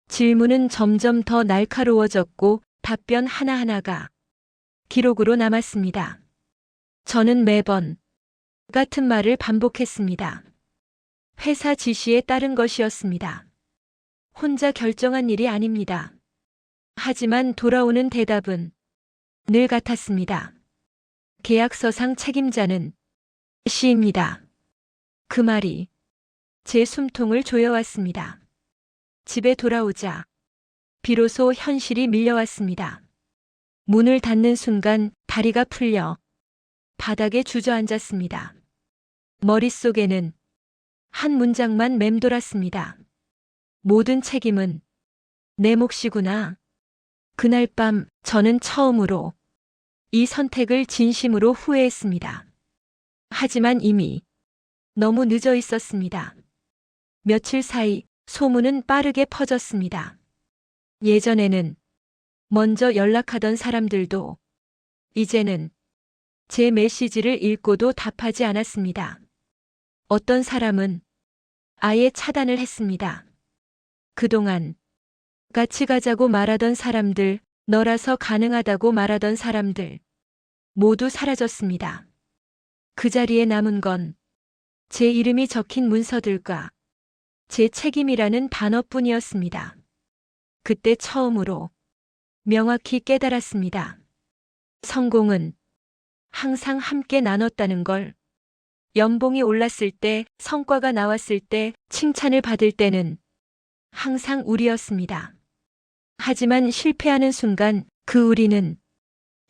질문은 점점 더 날카로워졌고 답변 하나하나가 기록으로 남았습니다. 저는 매번 같은 말을 반복했습니다. 회사 지시에 따른 것이었습니다. 혼자 결정한 일이 아닙니다. 하지만 돌아오는 대답은 늘 같았습니다. 계약서상 책임자는 C입니다. 그 말이 제 숨통을 조여왔습니다. 집에 돌아오자 비로소 현실이 밀려왔습니다. 문을 닫는 순간 다리가 풀려 바닥에 주저앉았습니다. 머릿속에는 한 문장만 맴돌았습니다. 모든 책임은 내 몫이구나. 그날 밤 저는 처음으로 이 선택을 진심으로 후회했습니다. 하지만 이미 너무 늦어 있었습니다. 며칠 사이 소문은 빠르게 퍼졌습니다. 예전에는 먼저 연락하던 사람들도 이제는 제 메시지를 읽고도 답하지 않았습니다. 어떤 사람은 아예 차단을 했습니다. 그동안 같이 가자고 말하던 사람들, 너라서 가능하다고 말하던 사람들 모두 사라졌습니다. 그 자리에 남은 건 제 이름이 적힌 문서들과 제 책임이라는 단어뿐이었습니다. 그때 처음으로 명확히 깨달았습니다. 성공은 항상 함께 나눴다는 걸. 연봉이 올랐을 때, 성과가 나왔을 때, 칭찬을 받을 때는 항상 우리였습니다. 하지만 실패하는 순간 그 우리는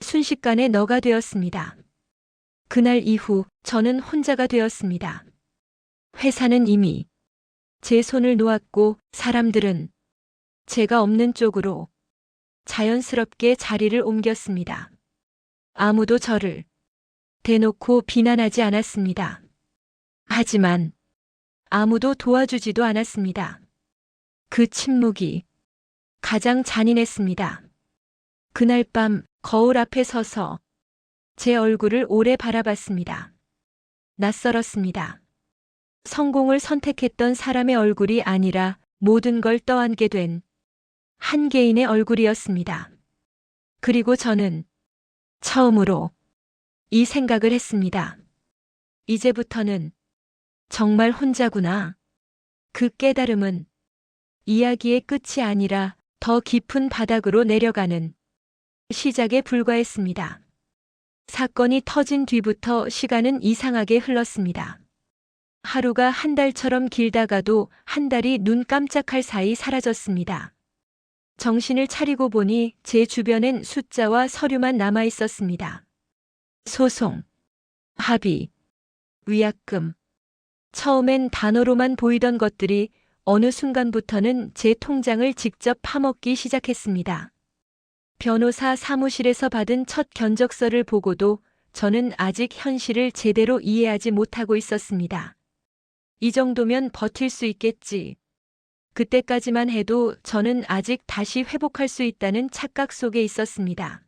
순식간에 너가 되었습니다. 그날 이후 저는 혼자가 되었습니다. 회사는 이미 제 손을 놓았고 사람들은 제가 없는 쪽으로 자연스럽게 자리를 옮겼습니다. 아무도 저를 대놓고 비난하지 않았습니다. 하지만 아무도 도와주지도 않았습니다. 그 침묵이 가장 잔인했습니다. 그날 밤 거울 앞에 서서 제 얼굴을 오래 바라봤습니다. 낯설었습니다. 성공을 선택했던 사람의 얼굴이 아니라 모든 걸 떠안게 된 한 개인의 얼굴이었습니다. 그리고 저는 처음으로 이 생각을 했습니다. 이제부터는 정말 혼자구나. 그 깨달음은 이야기의 끝이 아니라 더 깊은 바닥으로 내려가는 시작에 불과했습니다. 사건이 터진 뒤부터 시간은 이상하게 흘렀습니다. 하루가 한 달처럼 길다가도 한 달이 눈 깜짝할 사이 사라졌습니다. 정신을 차리고 보니 제 주변엔 숫자와 서류만 남아 있었습니다. 소송, 합의, 위약금. 처음엔 단어로만 보이던 것들이 어느 순간부터는 제 통장을 직접 파먹기 시작했습니다. 변호사 사무실에서 받은 첫 견적서를 보고도 저는 아직 현실을 제대로 이해하지 못하고 있었습니다. 이 정도면 버틸 수 있겠지. 그때까지만 해도 저는 아직 다시 회복할 수 있다는 착각 속에 있었습니다.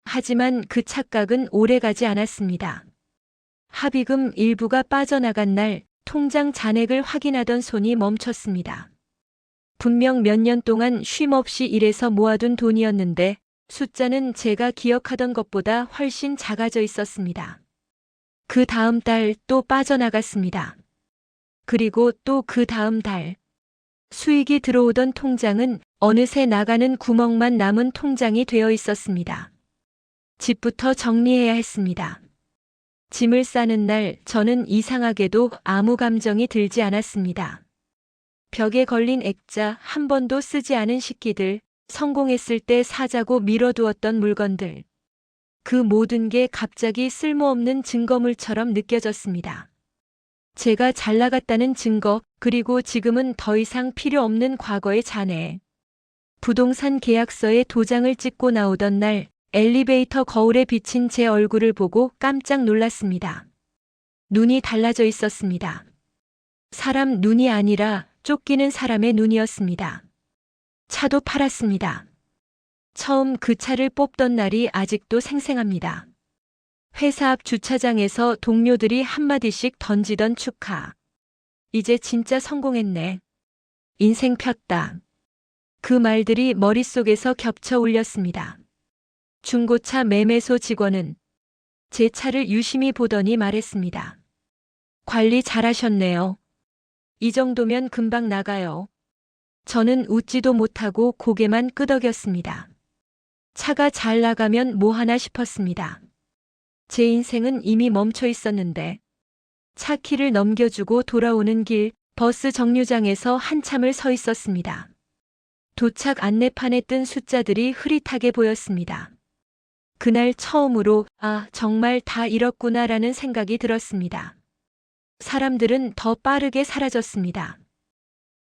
하지만 그 착각은 오래가지 않았습니다. 합의금 일부가 빠져나간 날 통장 잔액을 확인하던 손이 멈췄습니다. 분명 몇 년 동안 쉼 없이 일해서 모아둔 돈이었는데 숫자는 제가 기억하던 것보다 훨씬 작아져 있었습니다. 그 다음 달 또 빠져나갔습니다. 그리고 또 그 다음 달. 수익이 들어오던 통장은 어느새 나가는 구멍만 남은 통장이 되어 있었습니다. 집부터 정리해야 했습니다. 짐을 싸는 날 저는 이상하게도 아무 감정이 들지 않았습니다. 벽에 걸린 액자, 한 번도 쓰지 않은 식기들, 성공했을 때 사자고 미뤄두었던 물건들. 그 모든 게 갑자기 쓸모없는 증거물처럼 느껴졌습니다. 제가 잘 나갔다는 증거, 그리고 지금은 더 이상 필요 없는 과거의 잔해. 부동산 계약서에 도장을 찍고 나오던 날, 엘리베이터 거울에 비친 제 얼굴을 보고 깜짝 놀랐습니다. 눈이 달라져 있었습니다. 사람 눈이 아니라 쫓기는 사람의 눈이었습니다. 차도 팔았습니다. 처음 그 차를 뽑던 날이 아직도 생생합니다. 회사 앞 주차장에서 동료들이 한마디씩 던지던 축하. 이제 진짜 성공했네. 인생 폈다. 그 말들이 머릿속에서 겹쳐 울렸습니다. 중고차 매매소 직원은 제 차를 유심히 보더니 말했습니다. 관리 잘하셨네요. 이 정도면 금방 나가요. 저는 웃지도 못하고 고개만 끄덕였습니다. 차가 잘 나가면 뭐 하나 싶었습니다. 제 인생은 이미 멈춰 있었는데 차 키를 넘겨주고 돌아오는 길 버스 정류장에서 한참을 서 있었습니다. 도착 안내판에 뜬 숫자들이 흐릿하게 보였습니다. 그날 처음으로 정말 다 잃었구나라는 생각이 들었습니다. 사람들은 더 빠르게 사라졌습니다.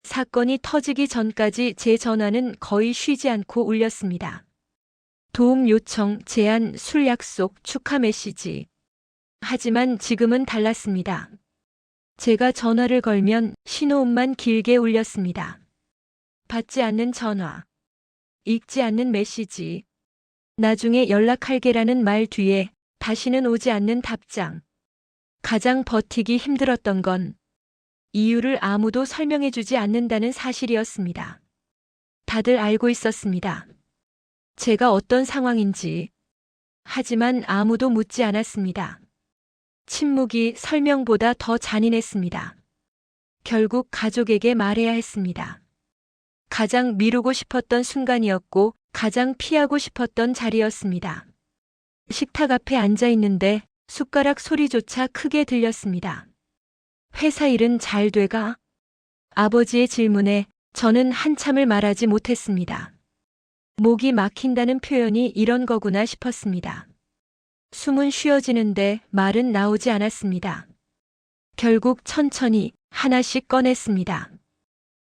사건이 터지기 전까지 제 전화는 거의 쉬지 않고 울렸습니다. 도움 요청, 제안, 술 약속, 축하 메시지. 하지만 지금은 달랐습니다. 제가 전화를 걸면 신호음만 길게 울렸습니다. 받지 않는 전화, 읽지 않는 메시지, 나중에 연락할게라는 말 뒤에 다시는 오지 않는 답장. 가장 버티기 힘들었던 건 이유를 아무도 설명해주지 않는다는 사실이었습니다. 다들 알고 있었습니다. 제가 어떤 상황인지. 하지만 아무도 묻지 않았습니다. 침묵이 설명보다 더 잔인했습니다. 결국 가족에게 말해야 했습니다. 가장 미루고 싶었던 순간이었고 가장 피하고 싶었던 자리였습니다. 식탁 앞에 앉아 있는데 숟가락 소리조차 크게 들렸습니다. 회사 일은 잘 돼가? 아버지의 질문에 저는 한참을 말하지 못했습니다. 목이 막힌다는 표현이 이런 거구나 싶었습니다. 숨은 쉬어지는데 말은 나오지 않았습니다. 결국 천천히 하나씩 꺼냈습니다.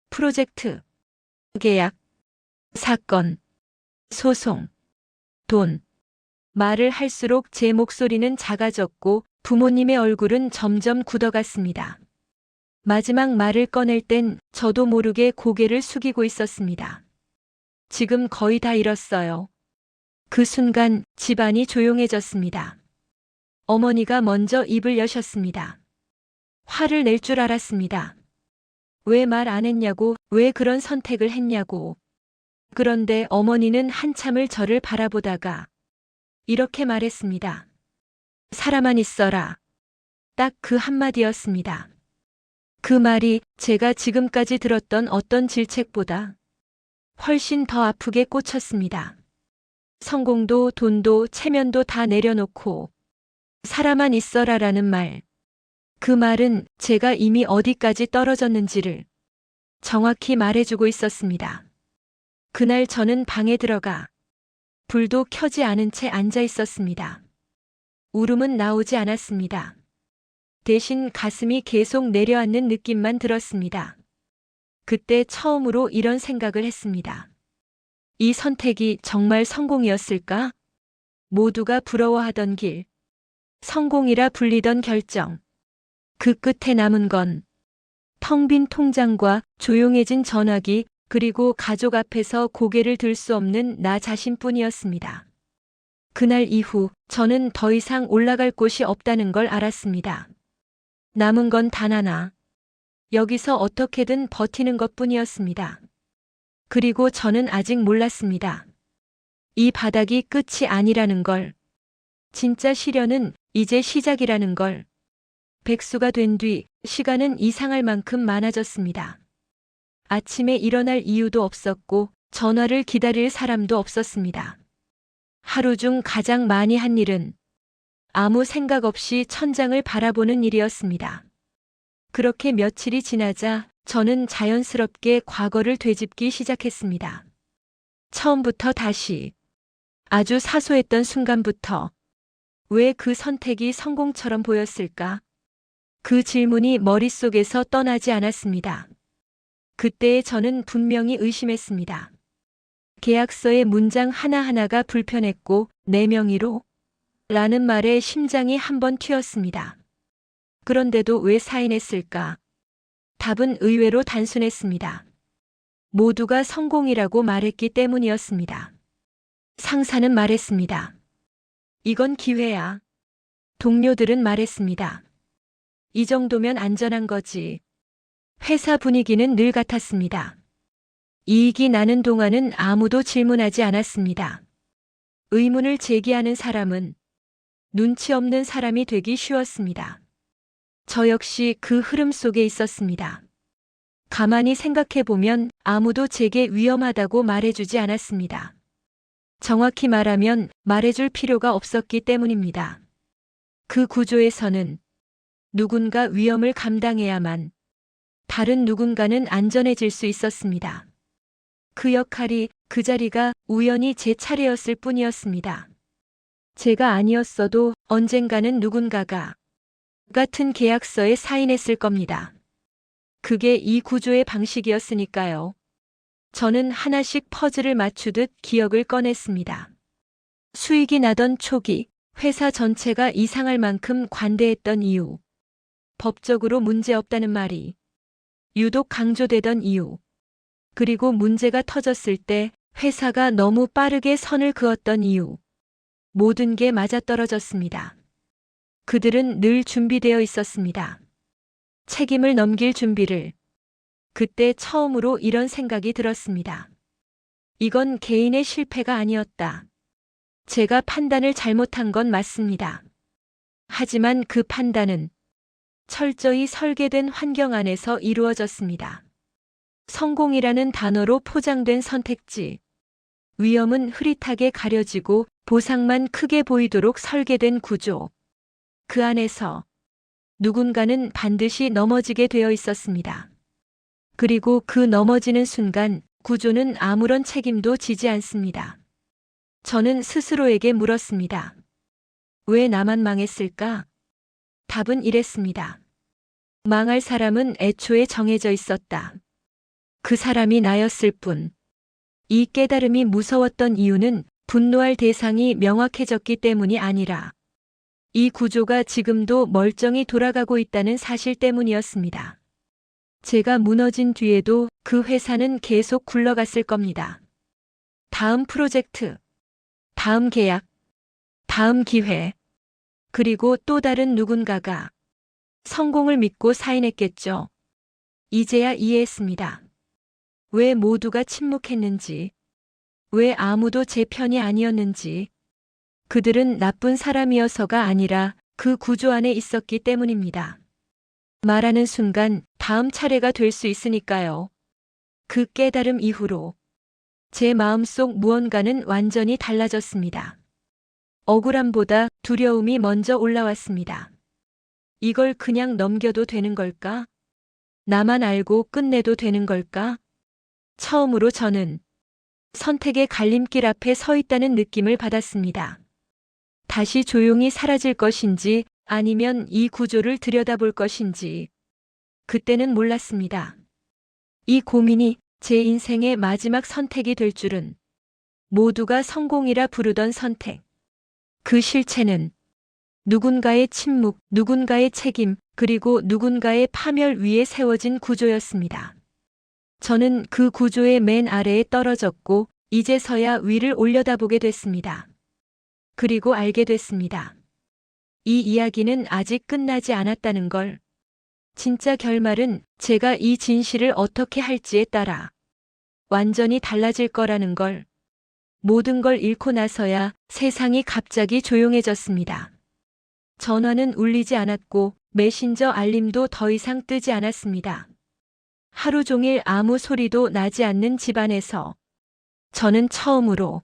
프로젝트, 계약, 사건, 소송, 돈. 말을 할수록 제 목소리는 작아졌고 부모님의 얼굴은 점점 굳어갔습니다. 마지막 말을 꺼낼 땐 저도 모르게 고개를 숙이고 있었습니다. 지금 거의 다 잃었어요. 그 순간 집안이 조용해졌습니다. 어머니가 먼저 입을 여셨습니다. 화를 낼 줄 알았습니다. 왜 말 안 했냐고, 왜 그런 선택을 했냐고. 그런데 어머니는 한참을 저를 바라보다가 이렇게 말했습니다. 살아만 있어라. 딱 그 한마디였습니다. 그 말이 제가 지금까지 들었던 어떤 질책보다 훨씬 더 아프게 꽂혔습니다. 성공도 돈도 체면도 다 내려놓고 살아만 있어라라는 말. 그 말은 제가 이미 어디까지 떨어졌는지를 정확히 말해주고 있었습니다. 그날 저는 방에 들어가 불도 켜지 않은 채 앉아 있었습니다. 울음은 나오지 않았습니다. 대신 가슴이 계속 내려앉는 느낌만 들었습니다. 그때 처음으로 이런 생각을 했습니다. 이 선택이 정말 성공이었을까? 모두가 부러워하던 길, 성공이라 불리던 결정. 그 끝에 남은 건 텅 빈 통장과 조용해진 전화기, 그리고 가족 앞에서 고개를 들 수 없는 나 자신뿐이었습니다. 그날 이후 저는 더 이상 올라갈 곳이 없다는 걸 알았습니다. 남은 건 단 하나. 여기서 어떻게든 버티는 것뿐이었습니다. 그리고 저는 아직 몰랐습니다. 이 바닥이 끝이 아니라는 걸. 진짜 시련은 이제 시작이라는 걸. 백수가 된 뒤 시간은 이상할 만큼 많아졌습니다. 아침에 일어날 이유도 없었고 전화를 기다릴 사람도 없었습니다. 하루 중 가장 많이 한 일은 아무 생각 없이 천장을 바라보는 일이었습니다. 그렇게 며칠이 지나자 저는 자연스럽게 과거를 되짚기 시작했습니다. 처음부터 다시, 아주 사소했던 순간부터 왜 그 선택이 성공처럼 보였을까? 그 질문이 머릿속에서 떠나지 않았습니다. 그때의 저는 분명히 의심했습니다. 계약서의 문장 하나하나가 불편했고 내 명의로 라는 말에 심장이 한번 튀었습니다. 그런데도 왜 사인했을까? 답은 의외로 단순했습니다. 모두가 성공이라고 말했기 때문이었습니다. 상사는 말했습니다. 이건 기회야. 동료들은 말했습니다. 이 정도면 안전한 거지. 회사 분위기는 늘 같았습니다. 이익이 나는 동안은 아무도 질문하지 않았습니다. 의문을 제기하는 사람은 눈치 없는 사람이 되기 쉬웠습니다. 저 역시 그 흐름 속에 있었습니다. 가만히 생각해보면 아무도 제게 위험하다고 말해주지 않았습니다. 정확히 말하면 말해줄 필요가 없었기 때문입니다. 그 구조에서는 누군가 위험을 감당해야만 다른 누군가는 안전해질 수 있었습니다. 그 역할이, 그 자리가 우연히 제 차례였을 뿐이었습니다. 제가 아니었어도 언젠가는 누군가가 같은 계약서에 사인했을 겁니다. 그게 이 구조의 방식이었으니까요. 저는 하나씩 퍼즐을 맞추듯 기억을 꺼냈습니다. 수익이 나던 초기, 회사 전체가 이상할 만큼 관대했던 이유, 법적으로 문제없다는 말이 유독 강조되던 이유, 그리고 문제가 터졌을 때 회사가 너무 빠르게 선을 그었던 이유, 모든 게 맞아떨어졌습니다. 그들은 늘 준비되어 있었습니다. 책임을 넘길 준비를. 그때 처음으로 이런 생각이 들었습니다. 이건 개인의 실패가 아니었다. 제가 판단을 잘못한 건 맞습니다. 하지만 그 판단은 철저히 설계된 환경 안에서 이루어졌습니다. 성공이라는 단어로 포장된 선택지. 위험은 흐릿하게 가려지고 보상만 크게 보이도록 설계된 구조. 그 안에서 누군가는 반드시 넘어지게 되어 있었습니다. 그리고 그 넘어지는 순간 구조는 아무런 책임도 지지 않습니다. 저는 스스로에게 물었습니다. 왜 나만 망했을까? 답은 이랬습니다. 망할 사람은 애초에 정해져 있었다. 그 사람이 나였을 뿐. 이 깨달음이 무서웠던 이유는 분노할 대상이 명확해졌기 때문이 아니라 이 구조가 지금도 멀쩡히 돌아가고 있다는 사실 때문이었습니다. 제가 무너진 뒤에도 그 회사는 계속 굴러갔을 겁니다. 다음 프로젝트, 다음 계약, 다음 기회, 그리고 또 다른 누군가가 성공을 믿고 사인했겠죠. 이제야 이해했습니다. 왜 모두가 침묵했는지, 왜 아무도 제 편이 아니었는지. 그들은 나쁜 사람이어서가 아니라 그 구조 안에 있었기 때문입니다. 말하는 순간 다음 차례가 될 수 있으니까요. 그 깨달음 이후로 제 마음속 무언가는 완전히 달라졌습니다. 억울함보다 두려움이 먼저 올라왔습니다. 이걸 그냥 넘겨도 되는 걸까? 나만 알고 끝내도 되는 걸까? 처음으로 저는 선택의 갈림길 앞에 서 있다는 느낌을 받았습니다. 다시 조용히 사라질 것인지 아니면 이 구조를 들여다볼 것인지 그때는 몰랐습니다. 이 고민이 제 인생의 마지막 선택이 될 줄은. 모두가 성공이라 부르던 선택. 그 실체는 누군가의 침묵, 누군가의 책임, 그리고 누군가의 파멸 위에 세워진 구조였습니다. 저는 그 구조의 맨 아래에 떨어졌고 이제서야 위를 올려다보게 됐습니다. 그리고 알게 됐습니다. 이 이야기는 아직 끝나지 않았다는 걸. 진짜 결말은 제가 이 진실을 어떻게 할지에 따라 완전히 달라질 거라는 걸. 모든 걸 잃고 나서야 세상이 갑자기 조용해졌습니다. 전화는 울리지 않았고 메신저 알림도 더 이상 뜨지 않았습니다. 하루 종일 아무 소리도 나지 않는 집안에서 저는 처음으로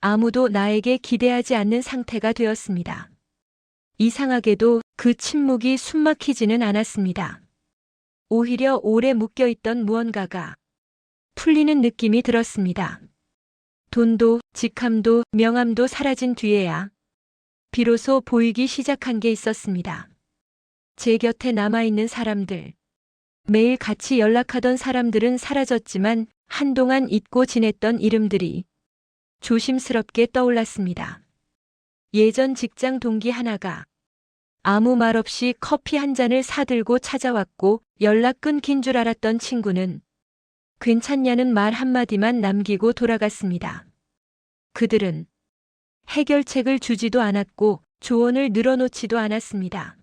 아무도 나에게 기대하지 않는 상태가 되었습니다. 이상하게도 그 침묵이 숨막히지는 않았습니다. 오히려 오래 묶여있던 무언가가 풀리는 느낌이 들었습니다. 돈도 직함도 명함도 사라진 뒤에야 비로소 보이기 시작한 게 있었습니다. 제 곁에 남아있는 사람들, 매일 같이 연락하던 사람들은 사라졌지만 한동안 잊고 지냈던 이름들이 조심스럽게 떠올랐습니다. 예전 직장 동기 하나가 아무 말 없이 커피 한 잔을 사들고 찾아왔고, 연락 끊긴 줄 알았던 친구는 괜찮냐는 말 한마디만 남기고 돌아갔습니다. 그들은 해결책을 주지도 않았고 조언을 늘어놓지도 않았습니다.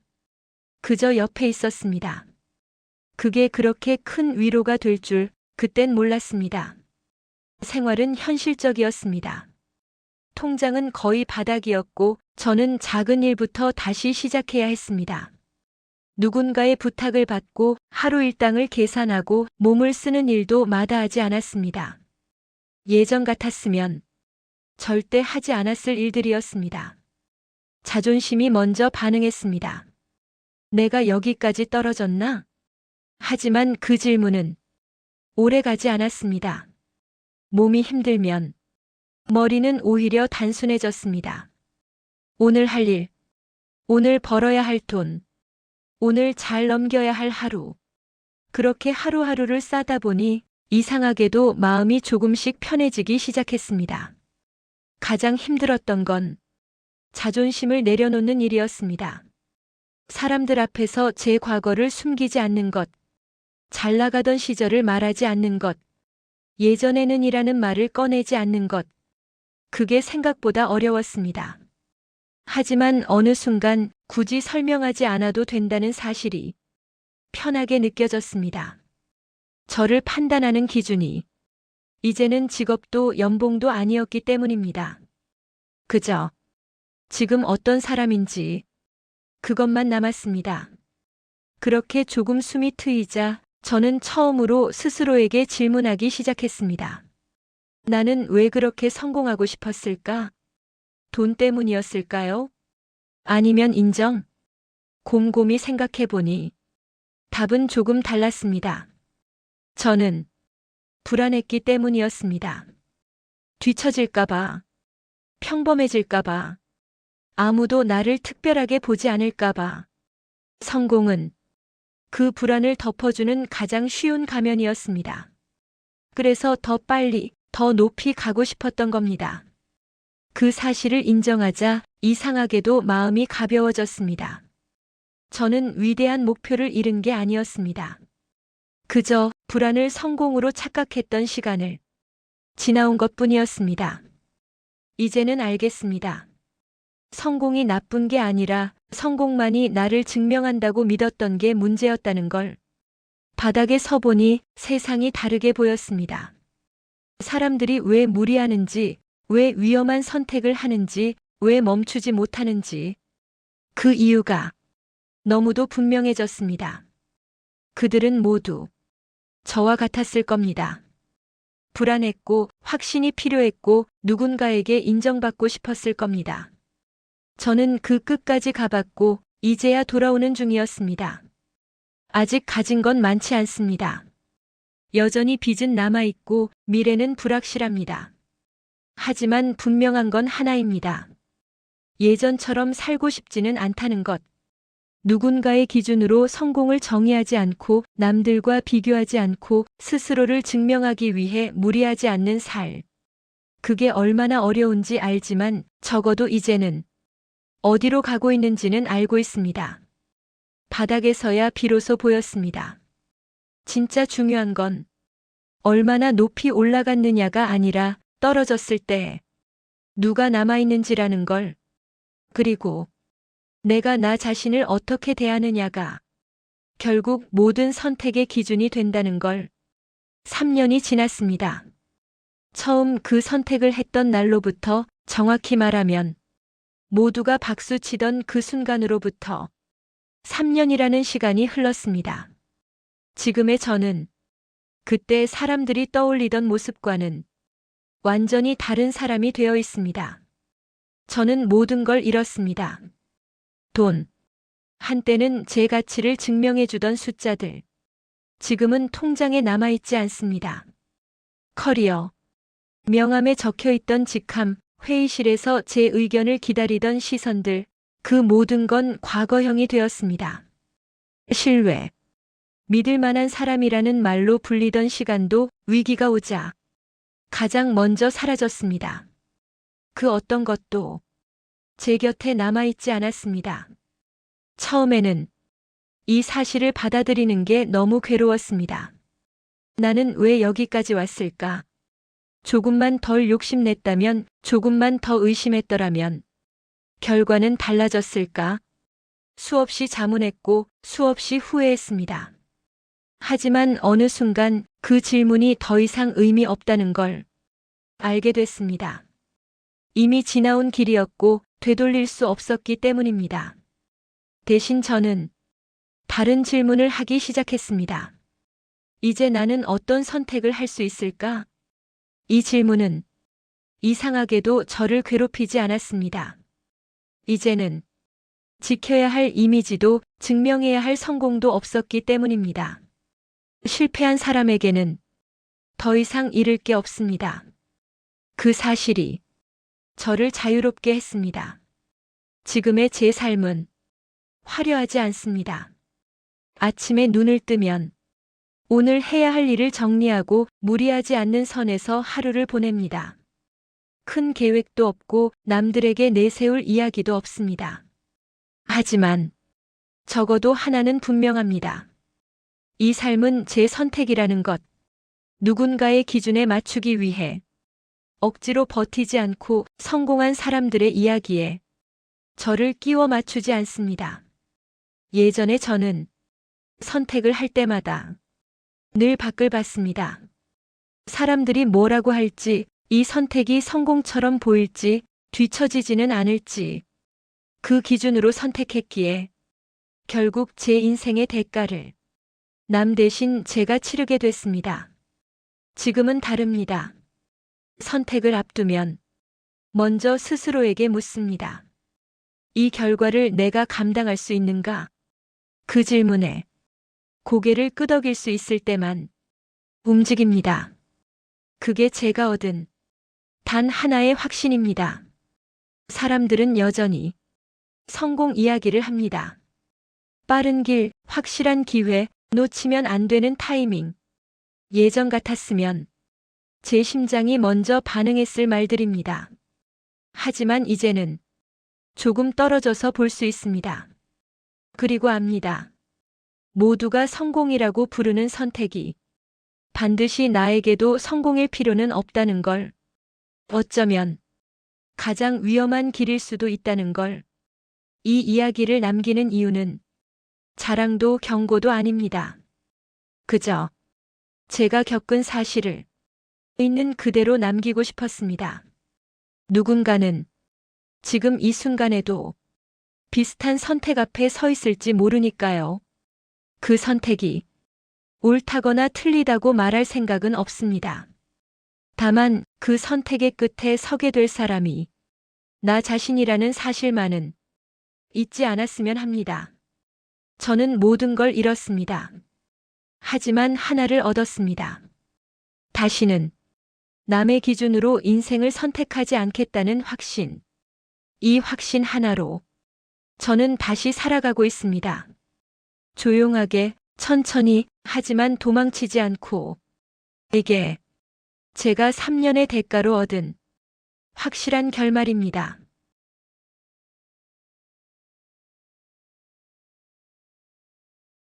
그저 옆에 있었습니다. 그게 그렇게 큰 위로가 될 줄 그땐 몰랐습니다. 생활은 현실적이었습니다. 통장은 거의 바닥이었고 저는 작은 일부터 다시 시작해야 했습니다. 누군가의 부탁을 받고 하루 일당을 계산하고 몸을 쓰는 일도 마다하지 않았습니다. 예전 같았으면 절대 하지 않았을 일들이었습니다. 자존심이 먼저 반응했습니다. 내가 여기까지 떨어졌나? 하지만 그 질문은 오래 가지 않았습니다. 몸이 힘들면 머리는 오히려 단순해졌습니다. 오늘 할 일, 오늘 벌어야 할 돈, 오늘 잘 넘겨야 할 하루. 그렇게 하루하루를 싸다 보니 이상하게도 마음이 조금씩 편해지기 시작했습니다. 가장 힘들었던 건 자존심을 내려놓는 일이었습니다. 사람들 앞에서 제 과거를 숨기지 않는 것, 잘 나가던 시절을 말하지 않는 것, 예전에는 이라는 말을 꺼내지 않는 것, 그게 생각보다 어려웠습니다. 하지만 어느 순간 굳이 설명하지 않아도 된다는 사실이 편하게 느껴졌습니다. 저를 판단하는 기준이 이제는 직업도 연봉도 아니었기 때문입니다. 그저 지금 어떤 사람인지 그것만 남았습니다. 그렇게 조금 숨이 트이자 저는 처음으로 스스로에게 질문하기 시작했습니다. 나는 왜 그렇게 성공하고 싶었을까? 돈 때문이었을까요? 아니면 인정? 곰곰이 생각해보니 답은 조금 달랐습니다. 저는 불안했기 때문이었습니다. 뒤처질까봐, 평범해질까봐, 아무도 나를 특별하게 보지 않을까봐. 성공은 그 불안을 덮어주는 가장 쉬운 가면이었습니다. 그래서 더 빨리, 더 높이 가고 싶었던 겁니다. 그 사실을 인정하자 이상하게도 마음이 가벼워졌습니다. 저는 위대한 목표를 잃은 게 아니었습니다. 그저 불안을 성공으로 착각했던 시간을 지나온 것뿐이었습니다. 이제는 알겠습니다. 성공이 나쁜 게 아니라 성공만이 나를 증명한다고 믿었던 게 문제였다는 걸. 바닥에 서보니 세상이 다르게 보였습니다. 사람들이 왜 무리하는지, 왜 위험한 선택을 하는지, 왜 멈추지 못하는지. 그 이유가 너무도 분명해졌습니다. 그들은 모두 저와 같았을 겁니다. 불안했고 확신이 필요했고 누군가에게 인정받고 싶었을 겁니다. 저는 그 끝까지 가봤고 이제야 돌아오는 중이었습니다. 아직 가진 건 많지 않습니다. 여전히 빚은 남아있고 미래는 불확실합니다. 하지만 분명한 건 하나입니다. 예전처럼 살고 싶지는 않다는 것. 누군가의 기준으로 성공을 정의하지 않고 남들과 비교하지 않고 스스로를 증명하기 위해 무리하지 않는 살. 그게 얼마나 어려운지 알지만 적어도 이제는 어디로 가고 있는지는 알고 있습니다. 바닥에서야 비로소 보였습니다. 진짜 중요한 건 얼마나 높이 올라갔느냐가 아니라 떨어졌을 때 누가 남아있는지라는 걸. 그리고 내가 나 자신을 어떻게 대하느냐가 결국 모든 선택의 기준이 된다는 걸. 3년이 지났습니다. 처음 그 선택을 했던 날로부터, 정확히 말하면 모두가 박수치던 그 순간으로부터 3년이라는 시간이 흘렀습니다. 지금의 저는 그때 사람들이 떠올리던 모습과는 완전히 다른 사람이 되어 있습니다. 저는 모든 걸 잃었습니다. 돈, 한때는 제 가치를 증명해주던 숫자들, 지금은 통장에 남아있지 않습니다. 커리어, 명함에 적혀있던 직함, 회의실에서 제 의견을 기다리던 시선들, 그 모든 건 과거형이 되었습니다. 신뢰, 믿을 만한 사람이라는 말로 불리던 시간도 위기가 오자 가장 먼저 사라졌습니다. 그 어떤 것도 제 곁에 남아있지 않았습니다. 처음에는 이 사실을 받아들이는 게 너무 괴로웠습니다. 나는 왜 여기까지 왔을까? 조금만 덜 욕심냈다면, 조금만 더 의심했더라면 결과는 달라졌을까? 수없이 자문했고 수없이 후회했습니다. 하지만 어느 순간 그 질문이 더 이상 의미 없다는 걸 알게 됐습니다. 이미 지나온 길이었고 되돌릴 수 없었기 때문입니다. 대신 저는 다른 질문을 하기 시작했습니다. 이제 나는 어떤 선택을 할 수 있을까? 이 질문은 이상하게도 저를 괴롭히지 않았습니다. 이제는 지켜야 할 이미지도 증명해야 할 성공도 없었기 때문입니다. 실패한 사람에게는 더 이상 잃을 게 없습니다. 그 사실이 저를 자유롭게 했습니다. 지금의 제 삶은 화려하지 않습니다. 아침에 눈을 뜨면 오늘 해야 할 일을 정리하고 무리하지 않는 선에서 하루를 보냅니다. 큰 계획도 없고 남들에게 내세울 이야기도 없습니다. 하지만 적어도 하나는 분명합니다. 이 삶은 제 선택이라는 것, 누군가의 기준에 맞추기 위해 억지로 버티지 않고 성공한 사람들의 이야기에 저를 끼워 맞추지 않습니다. 예전에 저는 선택을 할 때마다 늘 밖을 봤습니다. 사람들이 뭐라고 할지, 이 선택이 성공처럼 보일지, 뒤처지지는 않을지, 그 기준으로 선택했기에 결국 제 인생의 대가를 남 대신 제가 치르게 됐습니다. 지금은 다릅니다. 선택을 앞두면 먼저 스스로에게 묻습니다. 이 결과를 내가 감당할 수 있는가? 그 질문에 고개를 끄덕일 수 있을 때만 움직입니다. 그게 제가 얻은 단 하나의 확신입니다. 사람들은 여전히 성공 이야기를 합니다. 빠른 길, 확실한 기회, 놓치면 안 되는 타이밍. 예전 같았으면 제 심장이 먼저 반응했을 말들입니다. 하지만 이제는 조금 떨어져서 볼 수 있습니다. 그리고 압니다. 모두가 성공이라고 부르는 선택이 반드시 나에게도 성공일 필요는 없다는 걸, 어쩌면 가장 위험한 길일 수도 있다는 걸. 이 이야기를 남기는 이유는 자랑도 경고도 아닙니다. 그저 제가 겪은 사실을 있는 그대로 남기고 싶었습니다. 누군가는 지금 이 순간에도 비슷한 선택 앞에 서 있을지 모르니까요. 그 선택이 옳다거나 틀리다고 말할 생각은 없습니다. 다만 그 선택의 끝에 서게 될 사람이 나 자신이라는 사실만은 잊지 않았으면 합니다. 저는 모든 걸 잃었습니다. 하지만 하나를 얻었습니다. 다시는 남의 기준으로 인생을 선택하지 않겠다는 확신. 이 확신 하나로 저는 다시 살아가고 있습니다. 조용하게, 천천히, 하지만 도망치지 않고. 이게 제가 3년의 대가로 얻은 확실한 결말입니다.